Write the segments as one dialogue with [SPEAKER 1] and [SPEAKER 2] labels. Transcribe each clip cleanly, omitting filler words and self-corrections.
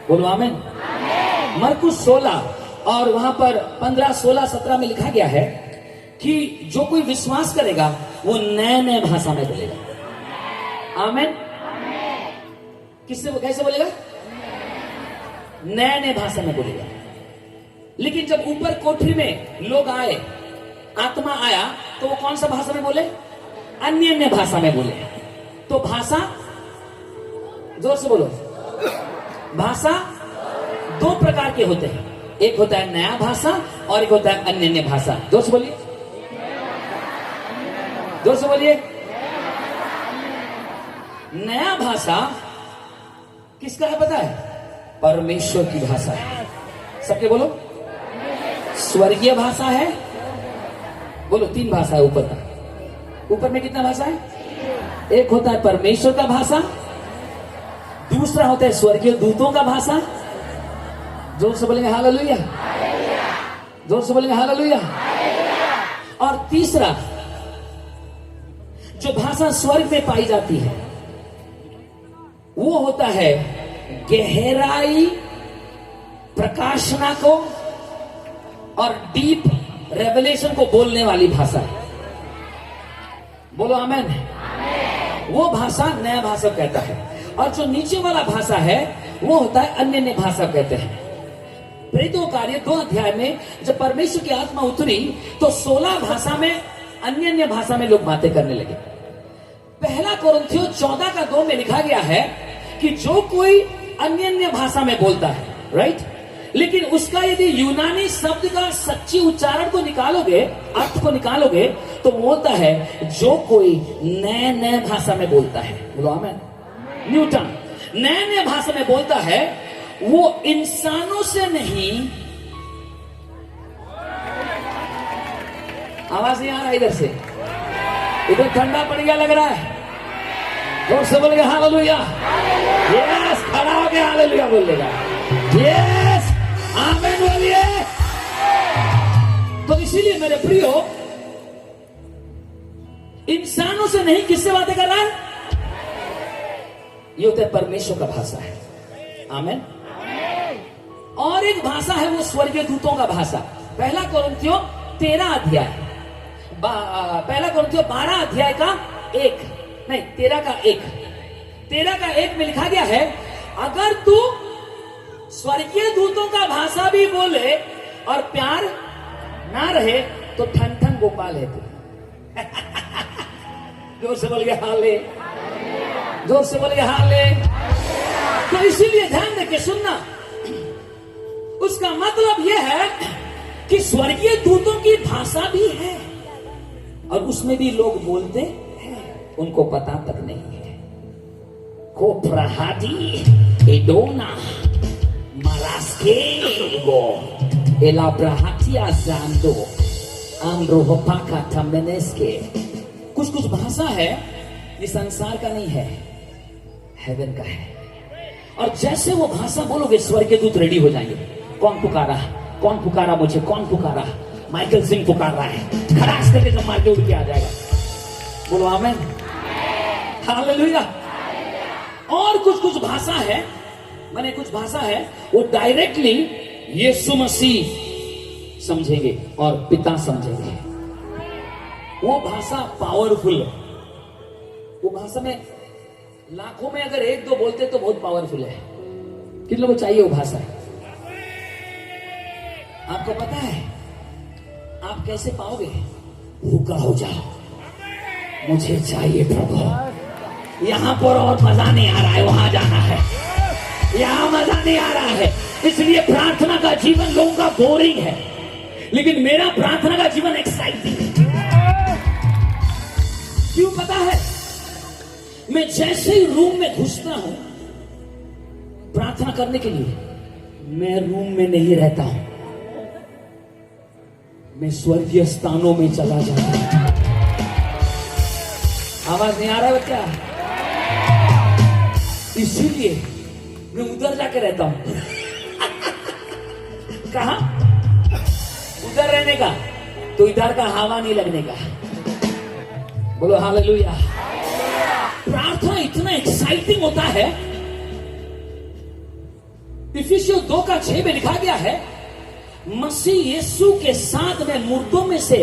[SPEAKER 1] बोलो आमीन। मरकुस 16 और वहां पर 15, 16, 17 में लिखा गया है कि जो कोई विश्वास करेगा वो नए नए भाषा में बोलेगा। आमीन। किससे, कैसे बोलेगा? नए नए भाषा में बोलेगा। लेकिन जब ऊपर कोठरी में लोग आए, आत्मा आया, तो वो कौन सा भाषा में बोले? अन्य अन्य भाषा में बोले। तो भाषा, जोर से बोलो, भाषा दो प्रकार के होते हैं। एक होता है नया भाषा और एक होता है अन्य अन्य भाषा। जोर से बोलिए, जोर से बोलिए। नया भाषा किसका है पता है? परमेश्वर की भाषा है। सबके बोलो, स्वर्गीय भाषा है। बोलो, 3 भाषा है ऊपर का। ऊपर में कितना भाषा है? एक होता है परमेश्वर का भाषा, दूसरा होता है स्वर्गीय दूतों का भाषा। जोर से बोलेंगे हालेलुया, जोर से बोलेंगे हालेलुया। और तीसरा जो भाषा स्वर्ग में पाई जाती है वो होता है गहराई, प्रकाशना को और डीप रेवलेशन को बोलने वाली भाषा है। बोलो आमेन। वो भाषा नया भाषा कहता है। और जो नीचे वाला भाषा है वो होता है अन्य अन्य भाषा कहते हैं। प्रेरितों कार्य 2 अध्याय में जब परमेश्वर की आत्मा उतरी तो 16 भाषा में, अन्य अन्य भाषा में लोग बातें करने लगे। पहला कोरिन्थियों 14:2 में लिखा गया है कि जो कोई अन्य अन्य भाषा में बोलता है, राइट, लेकिन उसका यदि यूनानी शब्द का सच्ची उच्चारण को निकालोगे, अर्थ को निकालोगे, तो वो होता है जो कोई नए नए भाषा में बोलता है। बोलो आमेन। न्यूटन नए नए भाषा में बोलता है, वो इंसानों से नहीं। आवाज नहीं आ रहा इधर से, इधर ठंडा पड़ गया लग रहा है। जोर से बोलेगा हालेलुया। यस, खड़ा हो गया हालेलुया बोल देगा। यस, आमीन बोलिए। तो इसीलिए मेरे प्रियो, इंसानों से नहीं, किससे बातें कर रहा है? ये होता है परमेश्वर का भाषा है। आमीन। और एक भाषा है वो स्वर्गीय दूतों का भाषा। पहला कोरिन्थियों 13 अध्याय, पहला कोरिन्थियों 12 अध्याय का 1, नहीं 13 का 1, 13 का 1 में लिखा गया है, अगर तू स्वर्गीय दूतों का भाषा भी बोले और प्यार ना रहे तो ठन ठन गोपाल है तू। जोर से बोल गया हाले, जोर से बोल गया हाले। तो इसीलिए ध्यान देके सुनना, उसका मतलब यह है कि स्वर्गीय दूतों की भाषा भी है और उसमें भी लोग बोलते हैं, उनको पता तक नहीं है। कोप्रहादी एडोना Marasquego elabrahatia zando androhopaka tameneske। कुछ कुछ भाषा है ये संसार का नहीं है, हेवन का है। और जैसे वो भाषा बोलोगे स्वर्ग के दूत रेडी हो जाएंगे। कौन पुकारा, कौन पुकारा मुझे, कौन पुकारा? माइकल सिंह पुकार रहा है, खड़ास करके जब मार के उड़ के आ जाएगा। बोलो आमेन, हालेलुया। और कुछ कुछ भाषा है, माने कुछ भाषा है वो डायरेक्टली यीशु मसीह समझेंगे और पिता समझेंगे। वो भाषा पावरफुल है। वो भाषा में लाखों में अगर 1-2 बोलते तो बहुत पावरफुल है। किन लोगों को चाहिए वो भाषा? आपको पता है आप कैसे पाओगे? भूखा हो जाओ, मुझे चाहिए प्रभु। यहां पर और मजा नहीं आ रहा है, वहां जाना है। यहां मजा नहीं आ रहा है, इसलिए प्रार्थना का जीवन लोगों का बोरिंग है, लेकिन मेरा प्रार्थना का जीवन एक्साइटिंग है। क्यों पता है? मैं जैसे ही रूम में घुसता हूं प्रार्थना करने के लिए, मैं रूम में नहीं रहता हूं, मैं स्वर्गीय स्थानों में चला जाता हूं। आवाज नहीं आ रहा है बच्चा? इसीलिए मैं उधर जाके रहता हूं। कहा? उधर रहने का, तो इधर का हवा नहीं लगने का। बोलो हालेलुया। प्रार्थना इतना एक्साइटिंग होता है इफिसियों 2:6 में लिखा गया है, मसीह यीशु के साथ में मुर्दों में से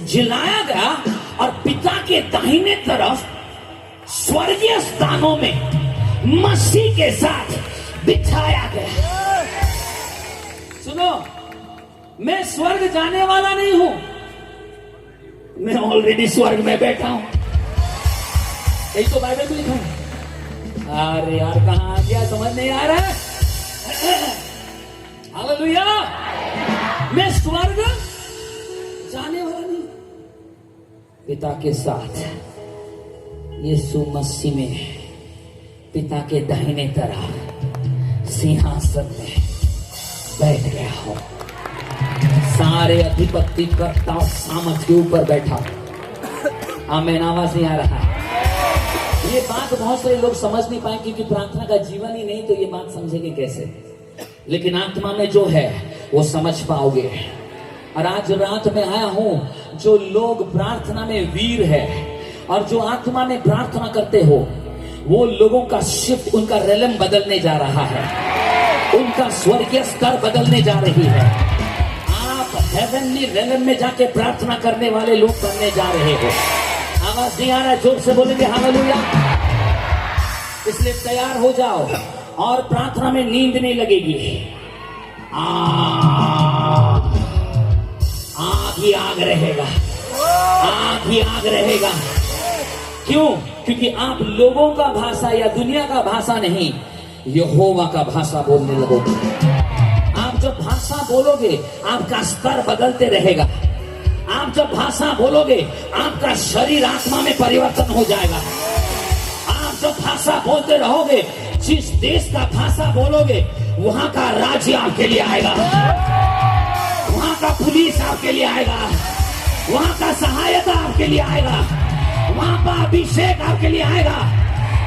[SPEAKER 1] जिलाया गया और पिता के दाहिने तरफ स्वर्गीय स्थानों में मसीह के साथ बिठाया गया। सुनो, मैं स्वर्ग जाने वाला नहीं हूं, मैं ऑलरेडी स्वर्ग में बैठा हूं। यही तो बाइबल में लिखा है। अरे यार कहां आ गया, समझ नहीं आ रहा है। हालेलुया, मैं स्वर्ग जाने वाला नहीं, पिता के साथ यीशु मसीह में पिता के दाहिने तरफ सिंहासन में बैठ गया हूं, सारे अधिपति कर्ता सामर्थ के ऊपर बैठा हूं। आमीन, आवाज नहीं आ रहा है। ये बात बहुत सारे लोग समझ नहीं पाए क्योंकि प्रार्थना का जीवन ही नहीं, तो ये बात समझेंगे कैसे। लेकिन आत्मा में जो है वो समझ पाओगे। और आज रात में आया हूं, जो लोग प्रार्थना में वीर है और जो आत्मा में प्रार्थना करते हो, वो लोगों का शिफ्ट, उनका रेलम बदलने जा रहा है, उनका स्वर्गीय स्तर बदलने जा रही है। आप हेवनली रेलम में जाके प्रार्थना करने वाले लोग बनने जा रहे हो। आवाज नहीं आ रहा है, जोर से बोलेंगे हालेलुया। इसलिए तैयार हो जाओ और प्रार्थना में नींद नहीं लगेगी। आग ही आग रहेगा, आग ही आग रहेगा। क्यों? क्योंकि आप लोगों का भाषा या दुनिया का भाषा नहीं, यहोवा का भाषा बोलने लगोगे। आप जब भाषा बोलोगे आपका स्तर बदलते रहेगा। आप जब भाषा बोलोगे आपका शरीर आत्मा में परिवर्तन हो जाएगा। आप जब भाषा बोलते रहोगे, जिस देश का भाषा बोलोगे वहां का राज्य आपके लिए आएगा, वहां का पुलिस आपके लिए आएगा, वहां का सहायता आपके लिए आएगा, वहां का अभिषेक आपके लिए आएगा,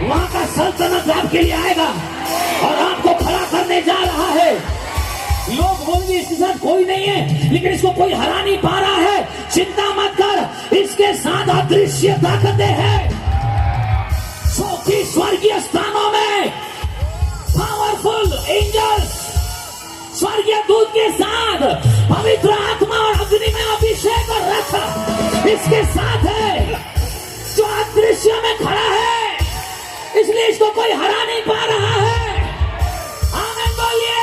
[SPEAKER 1] वहां का सल्तनत आपके लिए आएगा और आपको खड़ा करने जा रहा है। लोग बोलेंगे इसके साथ कोई नहीं है, लेकिन इसको कोई हरा नहीं पा रहा है। चिंता मत कर, इसके साथ अदृश्य ताकतें हैं। सौखी स्वर्गीय स्थानों में पावरफुल एंजल्स, स्वर्गीय दूत के साथ पवित्र आत्मा और अग्नि में अभिषेक और रक्षा इसके साथ है, जो अदृश्य में खड़ा है, इसलिए इसको कोई हरा नहीं पा रहा है। आमीन बोलिए।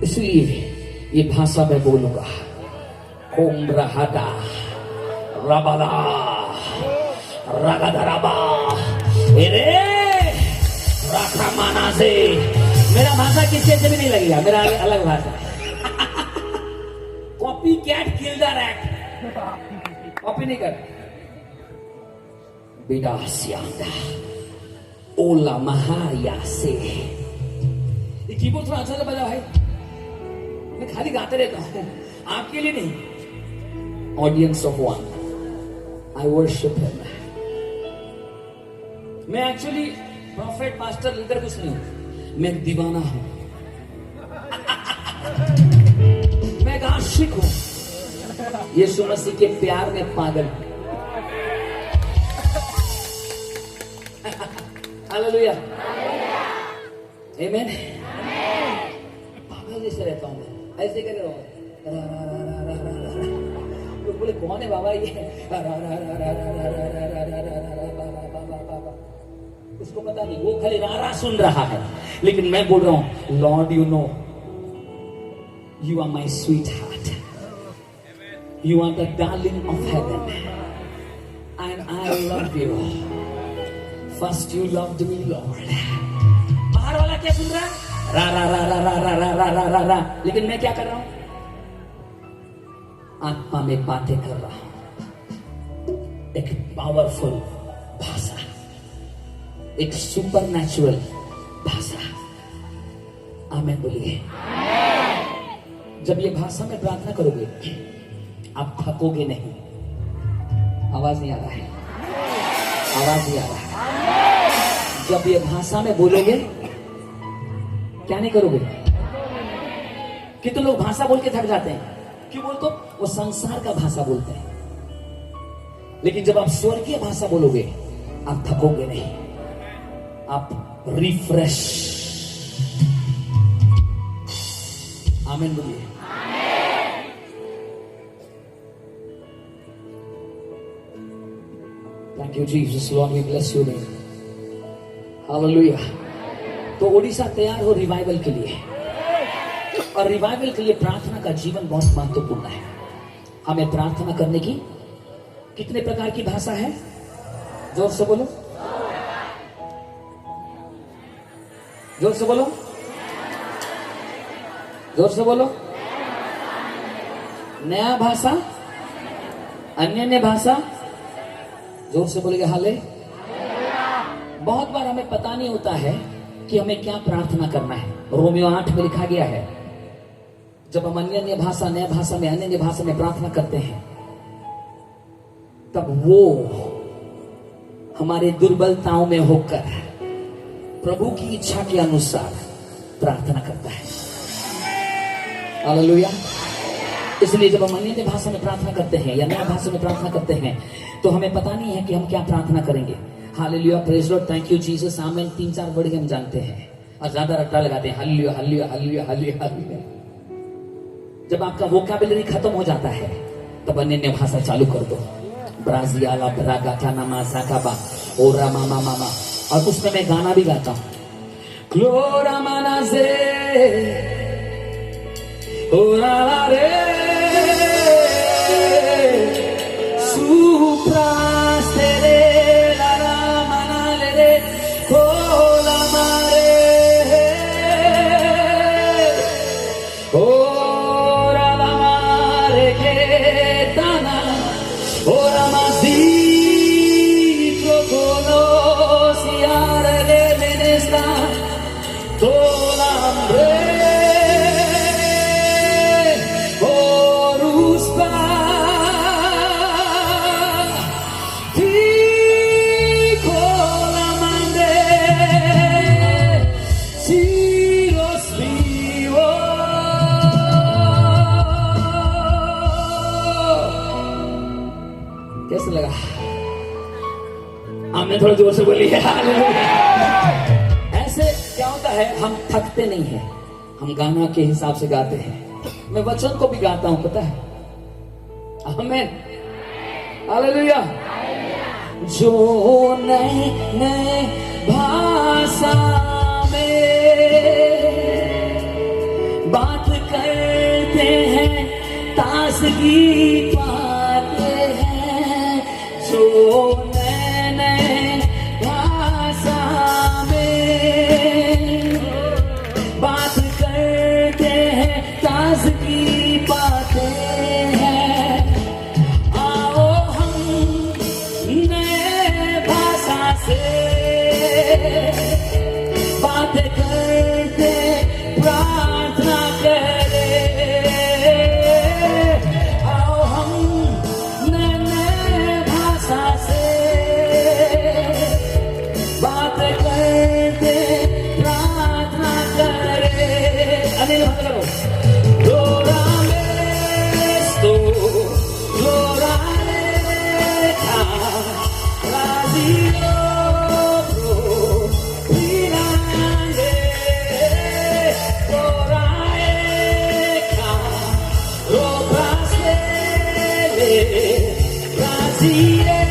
[SPEAKER 1] इसलिए ये भाषा में बोलूंगा, ओम रहदा रबदा रगदरबा एरे रखमाना से। मेरा भाषा किसी से भी नहीं लगेगा, मेरा अलग भाषा। Copy cat kill the rat, copy नहीं कर। बेटा सियांदा ओला महाया से। ये कीबोर्ड थोड़ा अच्छा से बजा भाई, मैं खाली गाते रहता हूं आपके लिए नहीं। Audience of one, I worship him. मैं एक्चुअली प्रॉफिट, मास्टर, लीडर कुछ नहीं हूं, मैं एक दीवाना हूं। मैं एक आशिक हूं, यीशु मसीह के प्यार में पागल। हालेलुया, आमीन। पागल जैसे रहता हूं मैं, ऐसे कर रहा हूं। तो बोले कौन है बाबा ये? उसको पता नहीं, वो खाली रारा सुन रहा है, लेकिन मैं बोल रहा हूं, Lord you know you are my sweetheart, you are the darling of heaven and I love you. First you loved me Lord. बाहर वाला क्या सुन रहा है? रा रा रा रा रा रा रा रा रा रा, लेकिन मैं क्या कर रहा हूं? आत्मा में बातें कर रहा हूं। एक पावरफुल भाषा, एक सुपर नेचुरल भाषा। आमीन बोलिए। जब ये भाषा में प्रार्थना करोगे आप थकोगे नहीं। आवाज नहीं आ रहा है, आवाज नहीं आ रहा है। जब ये भाषा में बोलोगे क्या नहीं करोगे? कितने लोग भाषा बोल के थक जाते हैं? क्यों बोलते? वो संसार का भाषा बोलते हैं। लेकिन जब आप स्वर्गीय भाषा बोलोगे आप थकोगे नहीं। आप रिफ्रेश। आमीन बोलिए। Thank you Jesus, Lord we bless you name. हालेलुया। तो ओडिशा तैयार हो रिवाइवल के लिए, और रिवाइवल के लिए प्रार्थना का जीवन बहुत महत्वपूर्ण है। हमें प्रार्थना करने की कितने प्रकार की भाषा है? जोर से बोलो, जोर से बोलो, जोर से बोलो। नया भाषा, अन्य भाषा, जोर से बोलेंगे हाले। बहुत बार हमें पता नहीं होता है कि हमें क्या प्रार्थना करना है। रोमियो 8 में लिखा गया है, जब हम अन्य भाषा, नया भाषा में, अन्य भाषा में प्रार्थना करते हैं, तब वो हमारे दुर्बलताओं में होकर प्रभु की इच्छा के अनुसार प्रार्थना करता है। हालेलुया। इसलिए जब हम अन्य भाषा में प्रार्थना करते हैं या नया भाषा में प्रार्थना करते हैं, तो हमें पता नहीं है कि हम क्या प्रार्थना करेंगे। Hallelujah, praise Lord, thank you Jesus, आमीन। 3-4 वर्ड हम जानते हैं और ज्यादा रट्टा लगाते हैं, hallelujah hallelujah hallelujah hallelujah hallelujah. जब आपका वोकैबुलरी खत्म हो जाता है, तब अन्य भाषा चालू कर दो। ब्राजियाला ब्रागा कानामा साकाबा ओरा मामा मामा, और उसमें मैं गाना भी गाता हूं। क्लोरा माना से ओरा रे सुप्रास्तेरे लारा माना ले रे कोला मारे ओरा मारे के ताना ओरा मासी कोलो सियारे ले मेनेस्ता tola hambre oruspa kola mande si los vivo। कैसे लगा? आमीन, थोड़ा जोर से बोलिए। ऐसे क्या होता है, हम थकते नहीं हैं, हम गाना के हिसाब से गाते हैं। मैं वचन को भी गाता हूं, पता है। आमीन, हालेलुया। जो नए नए भाषा में बात करते हैं, ताजगी पाते हैं। जो नए नए भाषा में बात करते हैं, ताजगी पाते हैं। आओ हम नए भाषा से बात करते, प्रार्थना करें। आओ हम नए भाषा से बात करते, प्रार्थना करें। अनिल बात करो। Gloria mesto, gloria leca, radio pro, virande, gloria leca, robrastele, brasilesto,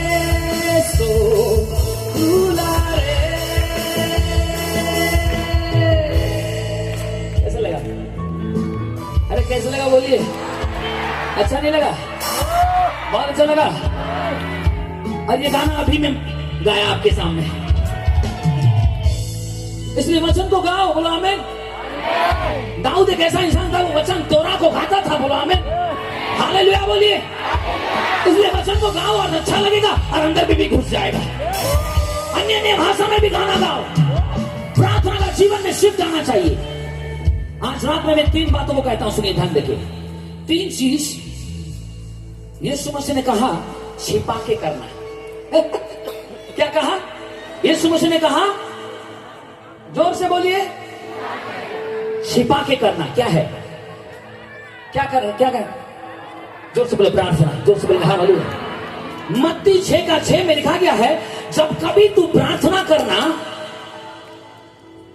[SPEAKER 1] tulare। कैसा लगा? अरे कैसा लगा बोलिए? अच्छा नहीं लगा? बहुत अच्छा लगा। और ये गाना अभी मैं गाया आपके सामने, इसलिए वचन को गाओ, बोलो आमीन। दाऊद एक ऐसा इंसान था, वो वचन तोरा को गाता था, बोलो आमीन। हालेलुया बोलिए। इसलिए वचन को गाओ और अच्छा लगेगा और अंदर भी घुस जाएगा। अन्य भाषा में भी गाना गाओ। प्रार्थना का जीवन में शिफ्ट आना चाहिए। आज रात में मैं 3 बातों को कहता हूं, सुनिए ध्यान देके। 3 चीज यीशु मसीह ने कहा छिपा के करना। क्या कहा यीशु मसीह ने? कहा, जोर से बोलिए, छिपा के करना। क्या है? क्या कर, क्या कर? जोर से बोले प्रार्थना, जोर से बोले हालेलुया। मत्ती 6:6 में लिखा गया है, जब कभी तू प्रार्थना करना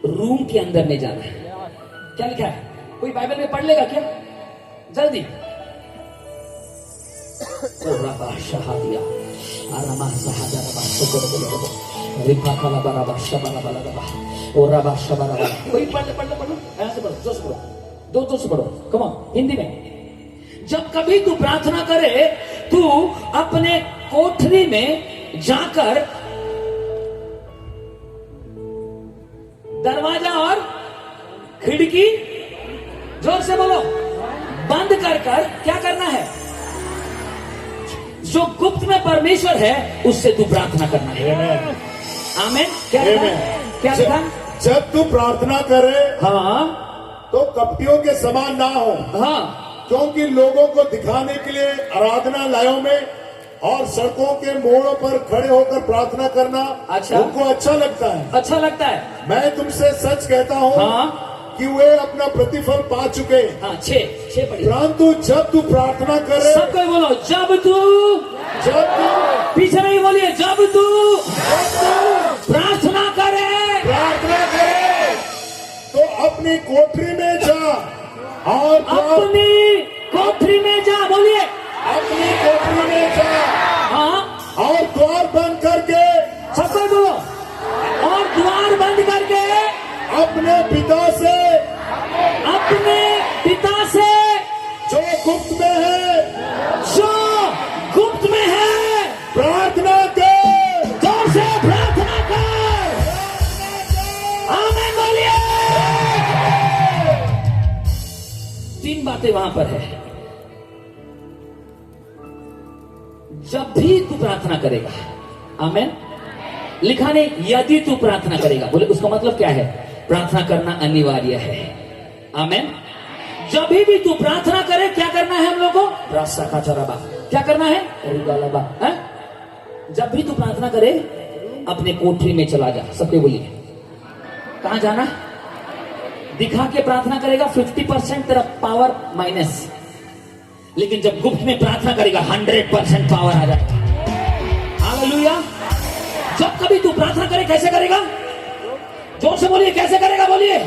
[SPEAKER 1] रूम के अंदर में जाना है। क्या लिखा है? कोई बाइबल में पढ़ लेगा क्या? जल्दी। शहादिया आरामा सहादा रबा सुकर बोलो रिफा काला बराबा शबला बला रबा और रबा शबला बला। कोई पढ़ लो ऐसे से पढ़ो, जोश पढ़ो, दो से पढ़ो, कम ऑन, हिंदी में। जब कभी तू प्रार्थना करे, तू अपने कोठरी में जाकर दरवाजा और खिड़की, जोर से बोलो, बंद कर क्या करना है? जो गुप्त में परमेश्वर है उससे तू प्रार्थना करना है। आमीन। क्या लिखा?
[SPEAKER 2] जब तू प्रार्थना करे,
[SPEAKER 1] हाँ,
[SPEAKER 2] तो कपटियों के समान ना हो।
[SPEAKER 1] हाँ,
[SPEAKER 2] क्योंकि लोगों को दिखाने के लिए आराधनालयों में और सड़कों के मोड़ों पर खड़े होकर प्रार्थना करना
[SPEAKER 1] अच्छा,
[SPEAKER 2] उनको अच्छा लगता है।
[SPEAKER 1] अच्छा लगता है।
[SPEAKER 2] मैं तुमसे सच कहता हूँ,
[SPEAKER 1] हाँ,
[SPEAKER 2] कि वे अपना प्रतिफल पा चुके।
[SPEAKER 1] हाँ, छह पढ़िए।
[SPEAKER 2] परंतु जब तू प्रार्थना करे,
[SPEAKER 1] सबको बोलो, जब तू पीछे नहीं बोलिए, जब तू प्रार्थना करे
[SPEAKER 2] तो अपनी कोठरी में जा और
[SPEAKER 1] अपनी कोठरी में जा, बोलिए,
[SPEAKER 2] अपनी कोठरी में जा,
[SPEAKER 1] हाँ,
[SPEAKER 2] और द्वार बंद करके,
[SPEAKER 1] सबको बोलो, और द्वार बंद करके
[SPEAKER 2] अपने पिता से जो गुप्त में है प्रार्थना कर,
[SPEAKER 1] जोर से प्रार्थना कर। आमीन बोलिए। 3 बातें वहां पर है। जब भी तू प्रार्थना करेगा, आमीन, लिखा नहीं यदि तू प्रार्थना करेगा, बोले उसका मतलब क्या है? प्रार्थना करना अनिवार्य है। आमीन। जब भी तू प्रार्थना करे, क्या करना है हम लोग को? रास्ता का चराबा, क्या करना है? जब भी तू प्रार्थना करे, अपने कोठरी में चला जा। सबके बोलिए, कहां जाना? दिखा के प्रार्थना करेगा 50% तेरा पावर माइनस, लेकिन जब गुप्त में प्रार्थना करेगा 100% पावर आ जाएगा। हालेलुया। जब कभी तू प्रार्थना करे, कैसे करेगा? जोर से बोलिए, कैसे करेगा? बोलिए,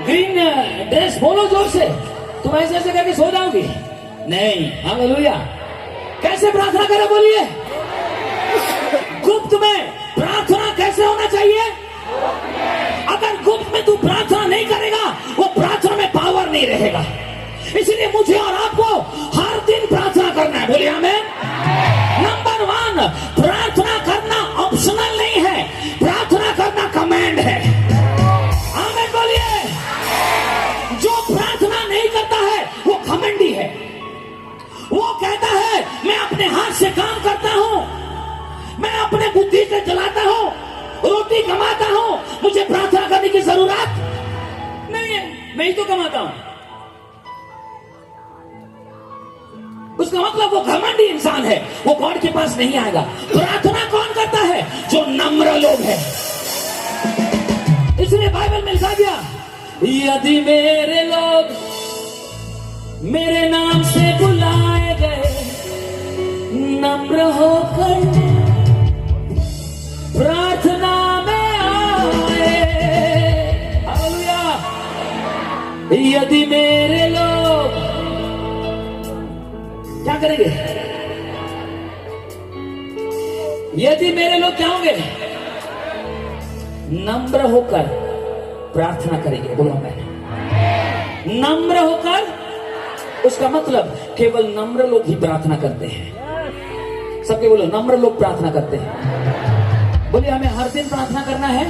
[SPEAKER 1] ग्रीन ड्रेस बोलो जोर से। तुम ऐसे करके सो जाओगी? नहीं। हालेलुया। कैसे प्रार्थना करे? बोलिए, गुप्त में प्रार्थना कैसे होना चाहिए? अगर गुप्त में तू प्रार्थना नहीं करेगा, वो प्रार्थना में पावर नहीं रहेगा। इसलिए मुझे और आपको हर दिन प्रार्थना करना है। बोलिए आमीन। नंबर 1, प्रार्थना करना ऑप्शनल नहीं है, प्रार्थना करना कमांड है। आमीन बोलिए। जो प्रार्थना नहीं करता है वो घमंडी है। वो कहता है मैं अपने हाथ से काम करता हूं, मैं अपने बुद्धि से चलाता हूं, रोटी कमाता हूं, मुझे प्रार्थना करने की जरूरत नहीं है, मैं ही तो कमाता हूं। उसका मतलब वो घमंडी इंसान है, वो गॉड के पास नहीं आएगा। प्रार्थना कौन करता है? जो नम्र लोग हैं। इसलिए बाइबल में लिखा गया, यदि मेरे लोग मेरे नाम से बुलाए गए, नम्र होकर प्रार्थना में आए। हालेलुया। यदि मेरे लोग क्या करेंगे? यदि मेरे लोग क्या होंगे? नम्र होकर प्रार्थना करेंगे। बोलो मैं नम्र होकर, उसका मतलब केवल नम्र लोग ही प्रार्थना करते हैं। सबके बोलो, नम्र लोग प्रार्थना करते हैं। बोलिए हमें हर दिन प्रार्थना करना है।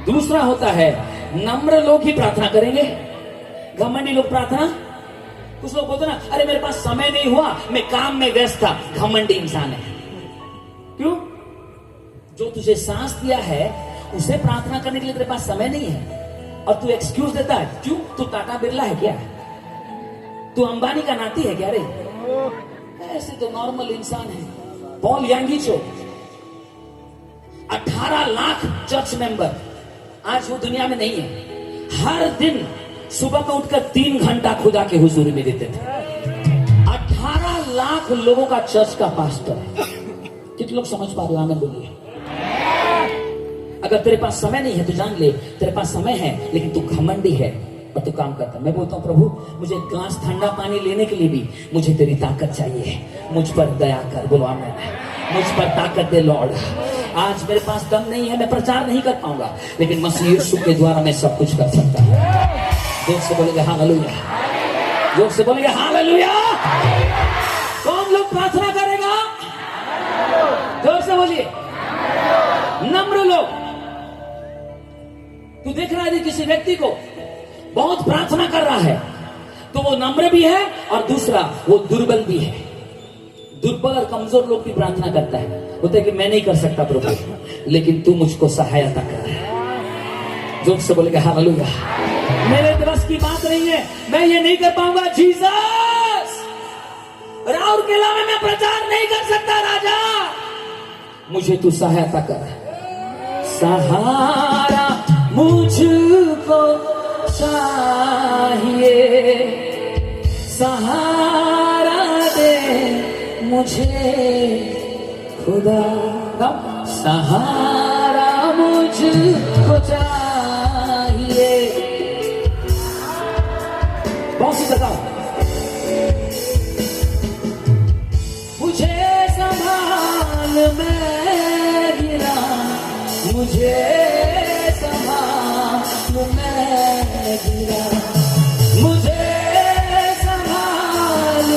[SPEAKER 1] दूसरा होता है, नम्र लोग ही प्रार्थना करेंगे, घमंडी लोग प्रार्थना। कुछ लोग बोलते ना, अरे मेरे पास समय नहीं हुआ, मैं काम में व्यस्त था। घमंडी इंसान है। क्यों? जो तुझे सांस दिया है उसे प्रार्थना करने के लिए तेरे पास समय नहीं है, और तू एक्सक्यूज देता है। क्यों? तू टाटा बिरला है क्या? तू अंबानी का नाती है क्या? रे ऐसे तो नॉर्मल इंसान है। पॉल यांगीचो 18 लाख चर्च मेंबर, आज वो दुनिया में नहीं है। हर दिन सुबह को उठकर 3 घंटा खुदा के हुजूरी में देते थे। 18 लाख लोगों का चर्च का पास्टर है। कितने लोग समझ पा रहे हो? आमीन बोलिए। अगर तेरे पास समय नहीं है तो जान ले, तेरे पास समय है लेकिन तू घमंडी है और तू काम करता। मैं बोलता हूँ प्रभु मुझे एक ग्लास ठंडा पानी लेने के लिए भी मुझे तेरी ताकत चाहिए, मुझ पर दया कर। बोलो आमीन। मुझ पर ताकत दे लॉर्ड। आज मेरे पास दम नहीं है, मैं प्रचार नहीं कर पाऊंगा, लेकिन मसीह यीशु के द्वारा मैं सब कुछ कर सकता हूँ। जोर से बोलेंगे हालेलुया, जोर से बोलेंगे हालेलुया। कौन लोग प्रार्थना करेगा? जोर से बोलिए। नम्र लोग। तू देख रहा है किसी व्यक्ति को बहुत प्रार्थना कर रहा है तो वो नम्र भी है और दूसरा वो दुर्बल भी है। दुर्बल और कमजोर लोग भी प्रार्थना करता है, होता है कि मैं नहीं कर सकता प्रभु, लेकिन तू मुझको सहायता कर। जोर से बोलेगा हालेलुया। मेरे बस की बात नहीं है, मैं ये नहीं कर पाऊंगा जीसस, राउर के अलावा मैं प्रचार नहीं कर सकता राजा, मुझे तू सहायता कर। सहारा मुझको चाहिए, सहारा दे मुझे खुदा, सहारा मुझको चाहिए। बहुत सी बताओ। मुझे संभाल मैं गिरा, मुझे संभाल मैं गिरा, मुझे संभाल।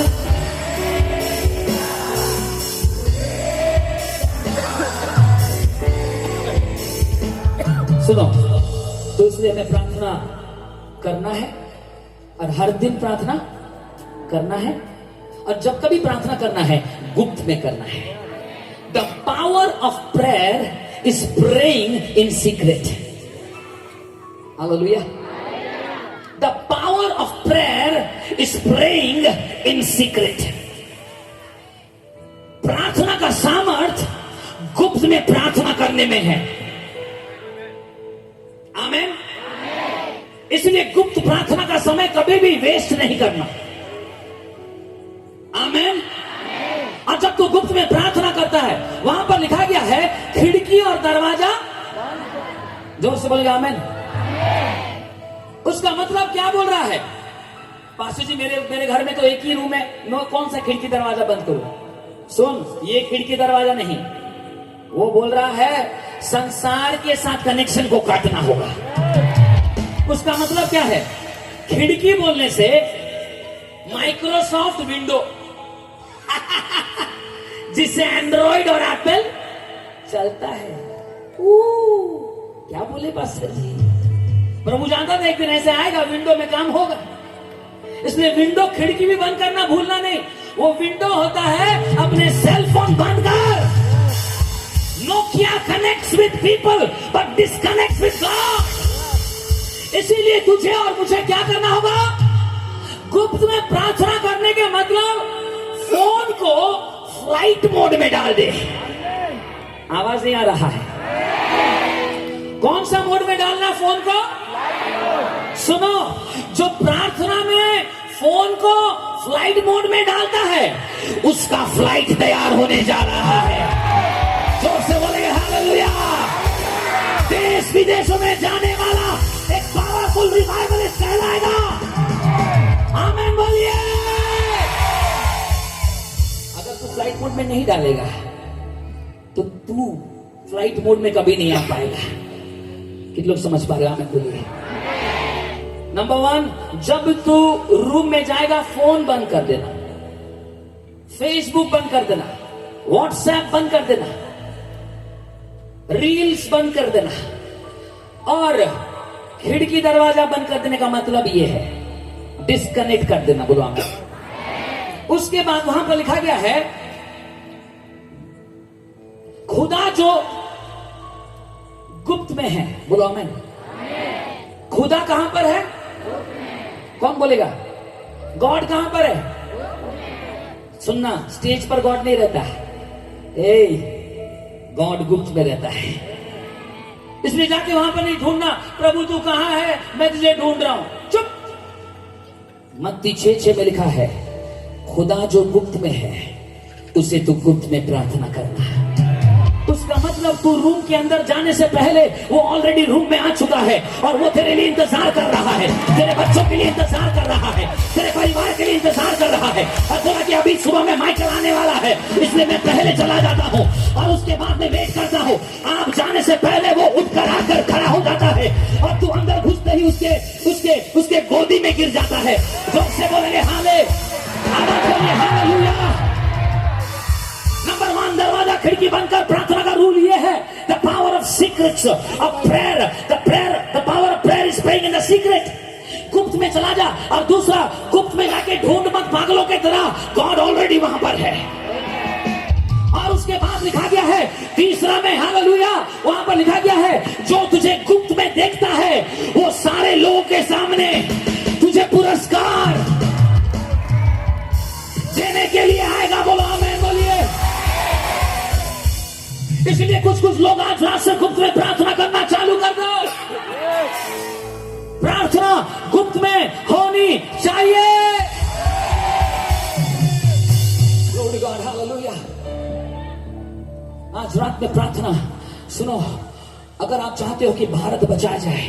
[SPEAKER 1] सुनो, तो इसलिए हमें प्रार्थना करना है और हर दिन प्रार्थना करना है, और जब कभी प्रार्थना करना है गुप्त में करना है। The power of prayer is praying in secret. Hallelujah. The power of prayer is praying in secret. प्रार्थना का सामर्थ्य गुप्त में प्रार्थना करने में है। आमीन। इसलिए गुप्त प्रार्थना का समय कभी भी वेस्ट नहीं करना। आमीन। और जब तू गुप्त में प्रार्थना करता है, वहां पर लिखा गया है खिड़की और दरवाजा, जोर से बोलेगा आमीन। उसका मतलब क्या बोल रहा है? पास्टर जी मेरे घर में तो एक ही रूम है, मैं कौन सा खिड़की दरवाजा बंद करूं? सुन, ये खिड़की दरवाजा नहीं, वो बोल रहा है संसार के साथ कनेक्शन को काटना होगा। उसका मतलब क्या है? खिड़की बोलने से माइक्रोसॉफ्ट विंडो जिससे एंड्रॉइड और एप्पल चलता है। क्या बोले पास्टर जी? प्रभु जानता था एक दिन ऐसे आएगा, विंडो में काम होगा। इसलिए विंडो खिड़की भी बंद करना भूलना नहीं। वो विंडो होता है अपने सेल फोन बंद कर। Nokia connects with people but disconnects with God. इसीलिए तुझे और मुझे क्या करना होगा? गुप्त में प्रार्थना करने के मतलब फोन को फ्लाइट मोड में डाल दे। आवाज नहीं आ रहा है? कौन सा मोड में डालना फोन को? सुनो, जो प्रार्थना में फोन को फ्लाइट मोड में डालता है उसका फ्लाइट तैयार होने जा रहा है। जोर से बोलेंगे हालेलुया। देश विदेशों में जाने वाला एक पावरफुल रिवाइवलिस्ट कहलाएगा। आमीन बोलिए। अगर तू फ्लाइट मोड में नहीं डालेगा तो तू फ्लाइट मोड में कभी नहीं आ पाएगा। कितने लोग समझ पा रहे? आमीन बोलिए। नंबर 1, जब तू रूम में जाएगा फोन बंद कर देना, फेसबुक बंद कर देना, व्हाट्सएप बंद कर देना, रील्स बंद कर देना, और खिड़की दरवाजा बंद कर देने का मतलब यह है डिस्कनेक्ट कर देना। बोलो आमीन। उसके बाद वहां पर लिखा गया है खुदा जो गुप्त में है। बोलो आमीन। खुदा कहां पर है? कौन बोलेगा? गॉड कहां पर है? सुनना, स्टेज पर गॉड नहीं रहता है, गॉड गुप्त में रहता है। इसलिए जाके वहां पर नहीं ढूंढना प्रभु तू कहां है, मैं तुझे ढूंढ रहा हूं। चुप। मत्ती 6:6 में लिखा है खुदा जो गुप्त में है उसे तू गुप्त में प्रार्थना करना। उसका मतलब तू रूम के अंदर जाने से पहले वो ऑलरेडी रूम में आ चुका है और वो तेरे लिए इंतजार कर रहा है, तेरे बच्चों के लिए इंतजार कर रहा है, तेरे परिवार के लिए इंतजार कर रहा है। और बोला कि अभी सुबह में माइकल आने वाला है, इसलिए मैं पहले चला जाता हूँ और उसके बाद में वेट करता हूँ। आप जाने से पहले वो उठकर आकर खड़ा हो जाता है और तू अंदर घुसते ही उसके गोदी में गिर जाता है। जोर से बोलेंगे हालेलुया। नंबर 1 दरवाजा खिड़की बनकर प्रार्थना का रूल ये है, the power of secrets of prayer, the power of prayer is praying in the secret. गुप्त में चला जा। और दूसरा, गुप्त में जाके ढूंढ मत पागलों की तरह, गॉड ऑलरेडी वहां पर है। और उसके बाद लिखा गया है तीसरा में, हालेलुया, वहां पर लिखा गया है जो तुझे गुप्त में देखता है वो सारे लोगों के सामने तुझे पुरस्कार देने के लिए आएगा। बोलो आमीन बोलिए। इसलिए कुछ लोग आज रात से गुप्त में प्रार्थना करना चालू कर दो। प्रार्थना गुप्त में होनी चाहिए। Glory to God, hallelujah। आज रात में प्रार्थना सुनो। अगर आप चाहते हो कि भारत बचाया जाए,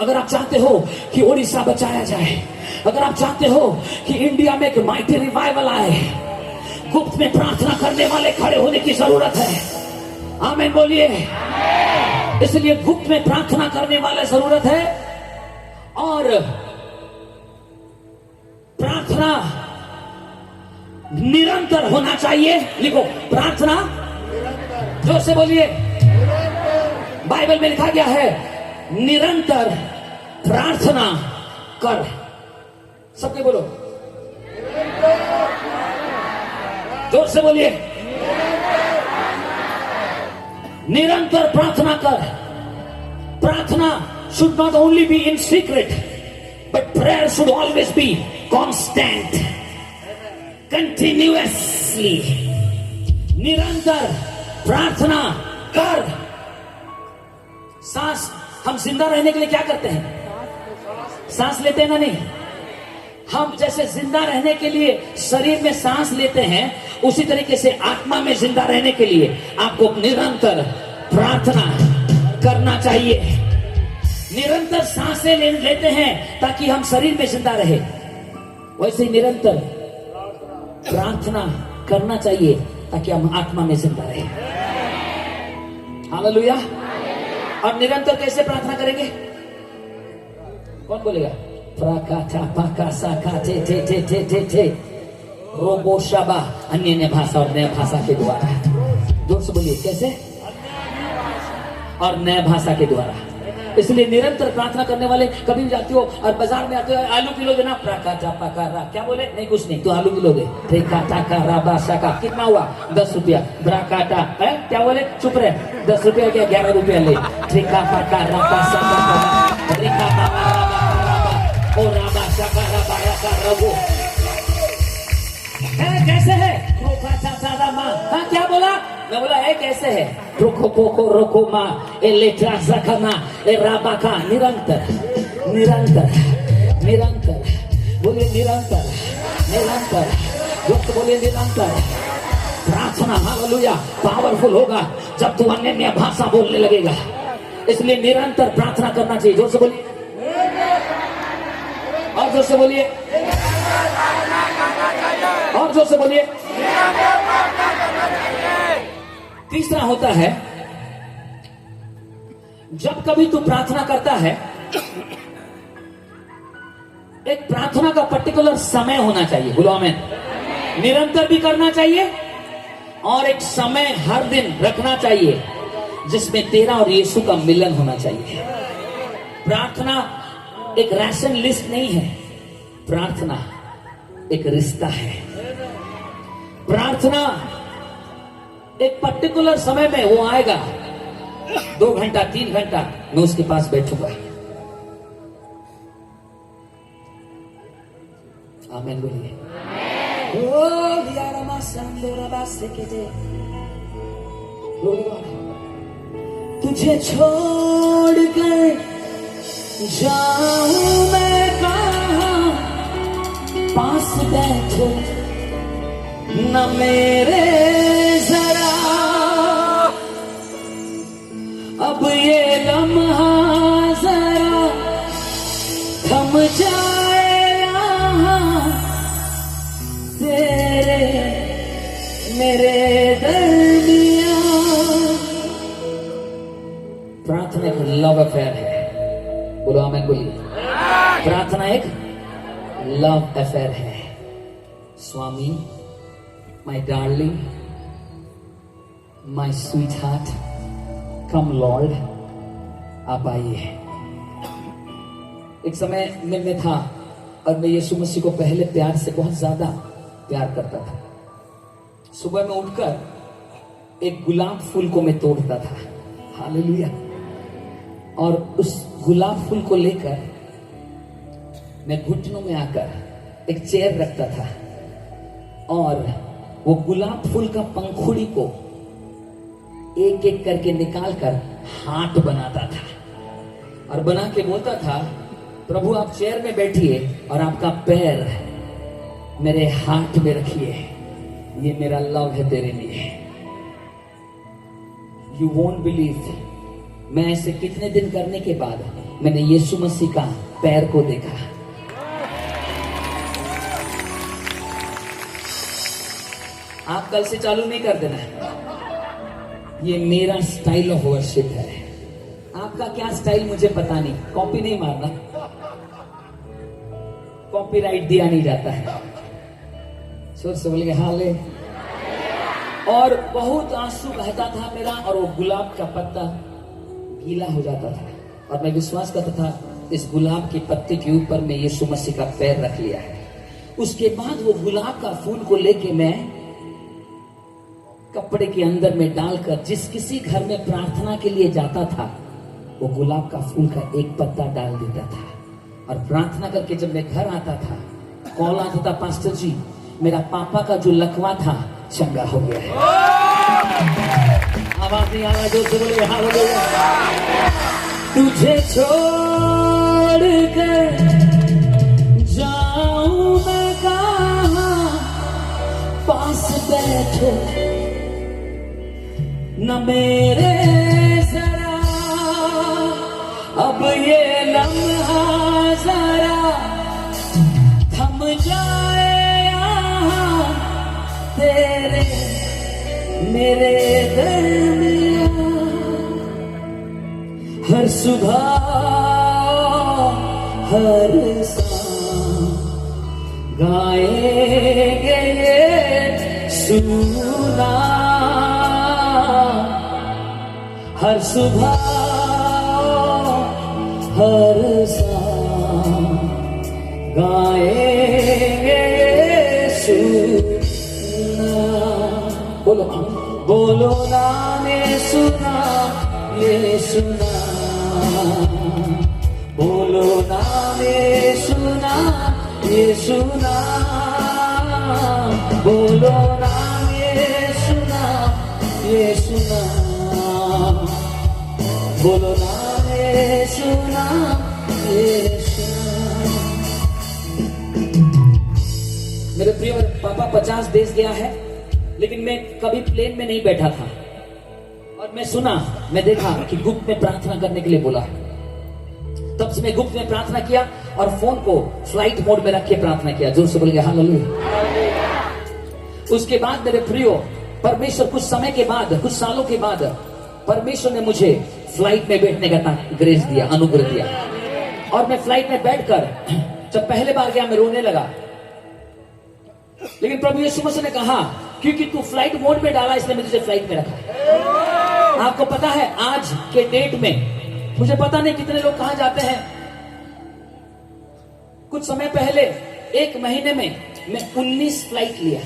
[SPEAKER 1] अगर आप चाहते हो कि ओडिशा बचाया जाए, अगर आप चाहते हो कि इंडिया में एक माइटी रिवाइवल आए, गुप्त में प्रार्थना करने वाले खड़े होने की जरूरत है। आमीन बोलिए। इसलिए गुप्त में प्रार्थना करने वाले जरूरत है। और प्रार्थना निरंतर होना चाहिए। लिखो प्रार्थना, जोर से बोलिए। बाइबल में लिखा गया है निरंतर प्रार्थना कर। सबके बोलो, जोर से बोलिए। निरंतर प्रार्थना कर। प्रार्थना should not only be in secret, but prayer should always be constant, continuously। निरंतर प्रार्थना कर। सांस, हम जिंदा रहने के लिए क्या करते हैं? सांस लेते हैं ना? नहीं। हम जैसे जिंदा रहने के लिए शरीर में सांस लेते हैं, उसी तरीके से आत्मा में जिंदा रहने के लिए आपको निरंतर प्रार्थना करना चाहिए। निरंतर सांसें लेते हैं ताकि हम शरीर में जिंदा रहे, वैसे ही निरंतर प्रार्थना करना चाहिए ताकि हम आत्मा में जिंदा रहे। हालेलुया। और निरंतर कैसे प्रार्थना करेंगे? कौन बोलेगा? प्राकाथा पाकासा काटे थे थे थे थे थे रोबो शाबा, अन्य भाषा और नया भाषा के द्वारा। जोर से बोलिए, कैसे? और नया भाषा के द्वारा। इसलिए निरंतर प्रार्थना करने वाले, कभी भी जाती हो और बाजार में आते हो, आलू किलो देना, प्राकाटा पाकारा, क्या बोले? नहीं कुछ नहीं, तो आलू किलो दे। कितना हुआ? 10 रुपया। ब्राकाटा है, क्या बोले? चुप रहे। 10 रुपया क्या? 11 रुपया ले। कैसे है? हाँ, क्या बोला? मैं बोला है कैसे है? रोको पोको रोको माँ एलेट्रा जखना ए राबाका। निरंतर निरंतर निरंतर बोलिए, निरंतर निरंतर। जो बोलिए निरंतर प्रार्थना। हालेलुया। पावरफुल होगा जब तू अन्य भाषा बोलने लगेगा। इसलिए निरंतर प्रार्थना करना चाहिए। जोर से बोलिए, और जोर से बोलिए, और जोर से बोलिए। तीसरा होता है, जब कभी तू प्रार्थना करता है, एक प्रार्थना का पर्टिकुलर समय होना चाहिए। बोलो आमीन। निरंतर भी करना चाहिए और एक समय हर दिन रखना चाहिए जिसमें तेरा और यीशु का मिलन होना चाहिए। प्रार्थना एक राशन लिस्ट नहीं है, प्रार्थना एक रिश्ता है। प्रार्थना एक पर्टिकुलर समय में वो आएगा, 2 घंटा 3 घंटा मैं उसके पास बैठूंगा। आमीन बोलिए। तुझे छोड़ कर जाऊं मैं कहां, पास बैठो न मेरे जरा अब ये लम्हा जरा थम जाए यहाँ, तेरे मेरे दरमियां। प्रार्थना एक लव अफेयर है, बोलो आमीन बोलिए। प्रार्थना एक लव अफेयर है। Swami, my darling, my sweet heart, come lord, आप आइए। एक समय में मैं था और मैं यीशु मसीह को पहले प्यार से बहुत ज्यादा प्यार करता था। सुबह में उठकर एक गुलाब फूल को मैं तोड़ता था, हालेलुया, और उस गुलाब फूल को लेकर मैं घुटनों में आकर एक चेयर रखता था और वो गुलाब फूल का पंखुड़ी को एक एक करके निकालकर हाथ बनाता था और बना के बोलता था, प्रभु आप चेयर में बैठिए और आपका पैर मेरे हाथ में रखिए, ये मेरा लव है तेरे लिए। यू वोंट बिलीव, मैं ऐसे कितने दिन करने के बाद मैंने यीशु मसीह का पैर को देखा। आप कल से चालू नहीं कर देना, ये मेरा स्टाइल ऑफ वर्शिप है। आपका क्या स्टाइल मुझे पता नहीं, कॉपी नहीं मारना, कॉपीराइट दिया नहीं जाता है। जोर से बोलिए हाले। और बहुत आंसू बहता था मेरा और वो गुलाब का पत्ता गीला हो जाता था और मैं विश्वास करता था इस गुलाब के पत्ते के ऊपर मैं यीशु मसीह का पैर रख लिया है। उसके बाद वो गुलाब का फूल को लेके मैं कपड़े के अंदर में डालकर जिस किसी घर में प्रार्थना के लिए जाता था वो गुलाब का फूल का एक पत्ता डाल देता था और प्रार्थना करके जब मैं घर आता था कॉल आता था, पास्टर जी मेरा पापा का जो लकवा था चंगा हो गया है। आवाज नहीं आ रहा, जोर से बोलिए हालेलुया। तुझे छोड़ कर जाऊं मैं कहां, पास बैठो न मेरे जरा, अब ये लम्हा जरा थम जाए यहाँ, तेरे मेरे दरमियां। हर सुबह हर शाम गाएंगे ये सुना, हर सुबह हर शाम गाएंगे सुना। बोलो बोलो नाम सुना ये सुना, बोलो नाम सुना ये सुना, बोलो नाम सुना ये सुना, बोलो नाम सुना ये सुना। मेरे प्रिय पापा 50 देश गया है लेकिन मैं कभी प्लेन में नहीं बैठा था और मैं सुना, मैं देखा कि गुप्त में प्रार्थना करने के लिए बोला। तब से मैं गुप्त में प्रार्थना किया और फोन को फ्लाइट मोड में रख के प्रार्थना किया। जोर से बोल गया हालेलुया। उसके बाद मेरे प्रियो परमेश्वर कुछ समय के बाद, कुछ सालों के बाद परमेश्वर ने मुझे फ्लाइट में बैठने का ग्रेस दिया, अनुग्रह दिया और मैं फ्लाइट में बैठकर जब पहले बार गया मैं रोने लगा। लेकिन प्रभु यीशु मसीह ने कहा क्योंकि तू फ्लाइट मोड में डाला इसलिए मैं तुझे फ्लाइट में रखा। आपको पता है आज के डेट में मुझे पता नहीं कितने लोग कहां जाते हैं। कुछ समय पहले एक महीने में मैं 19 फ्लाइट लिया,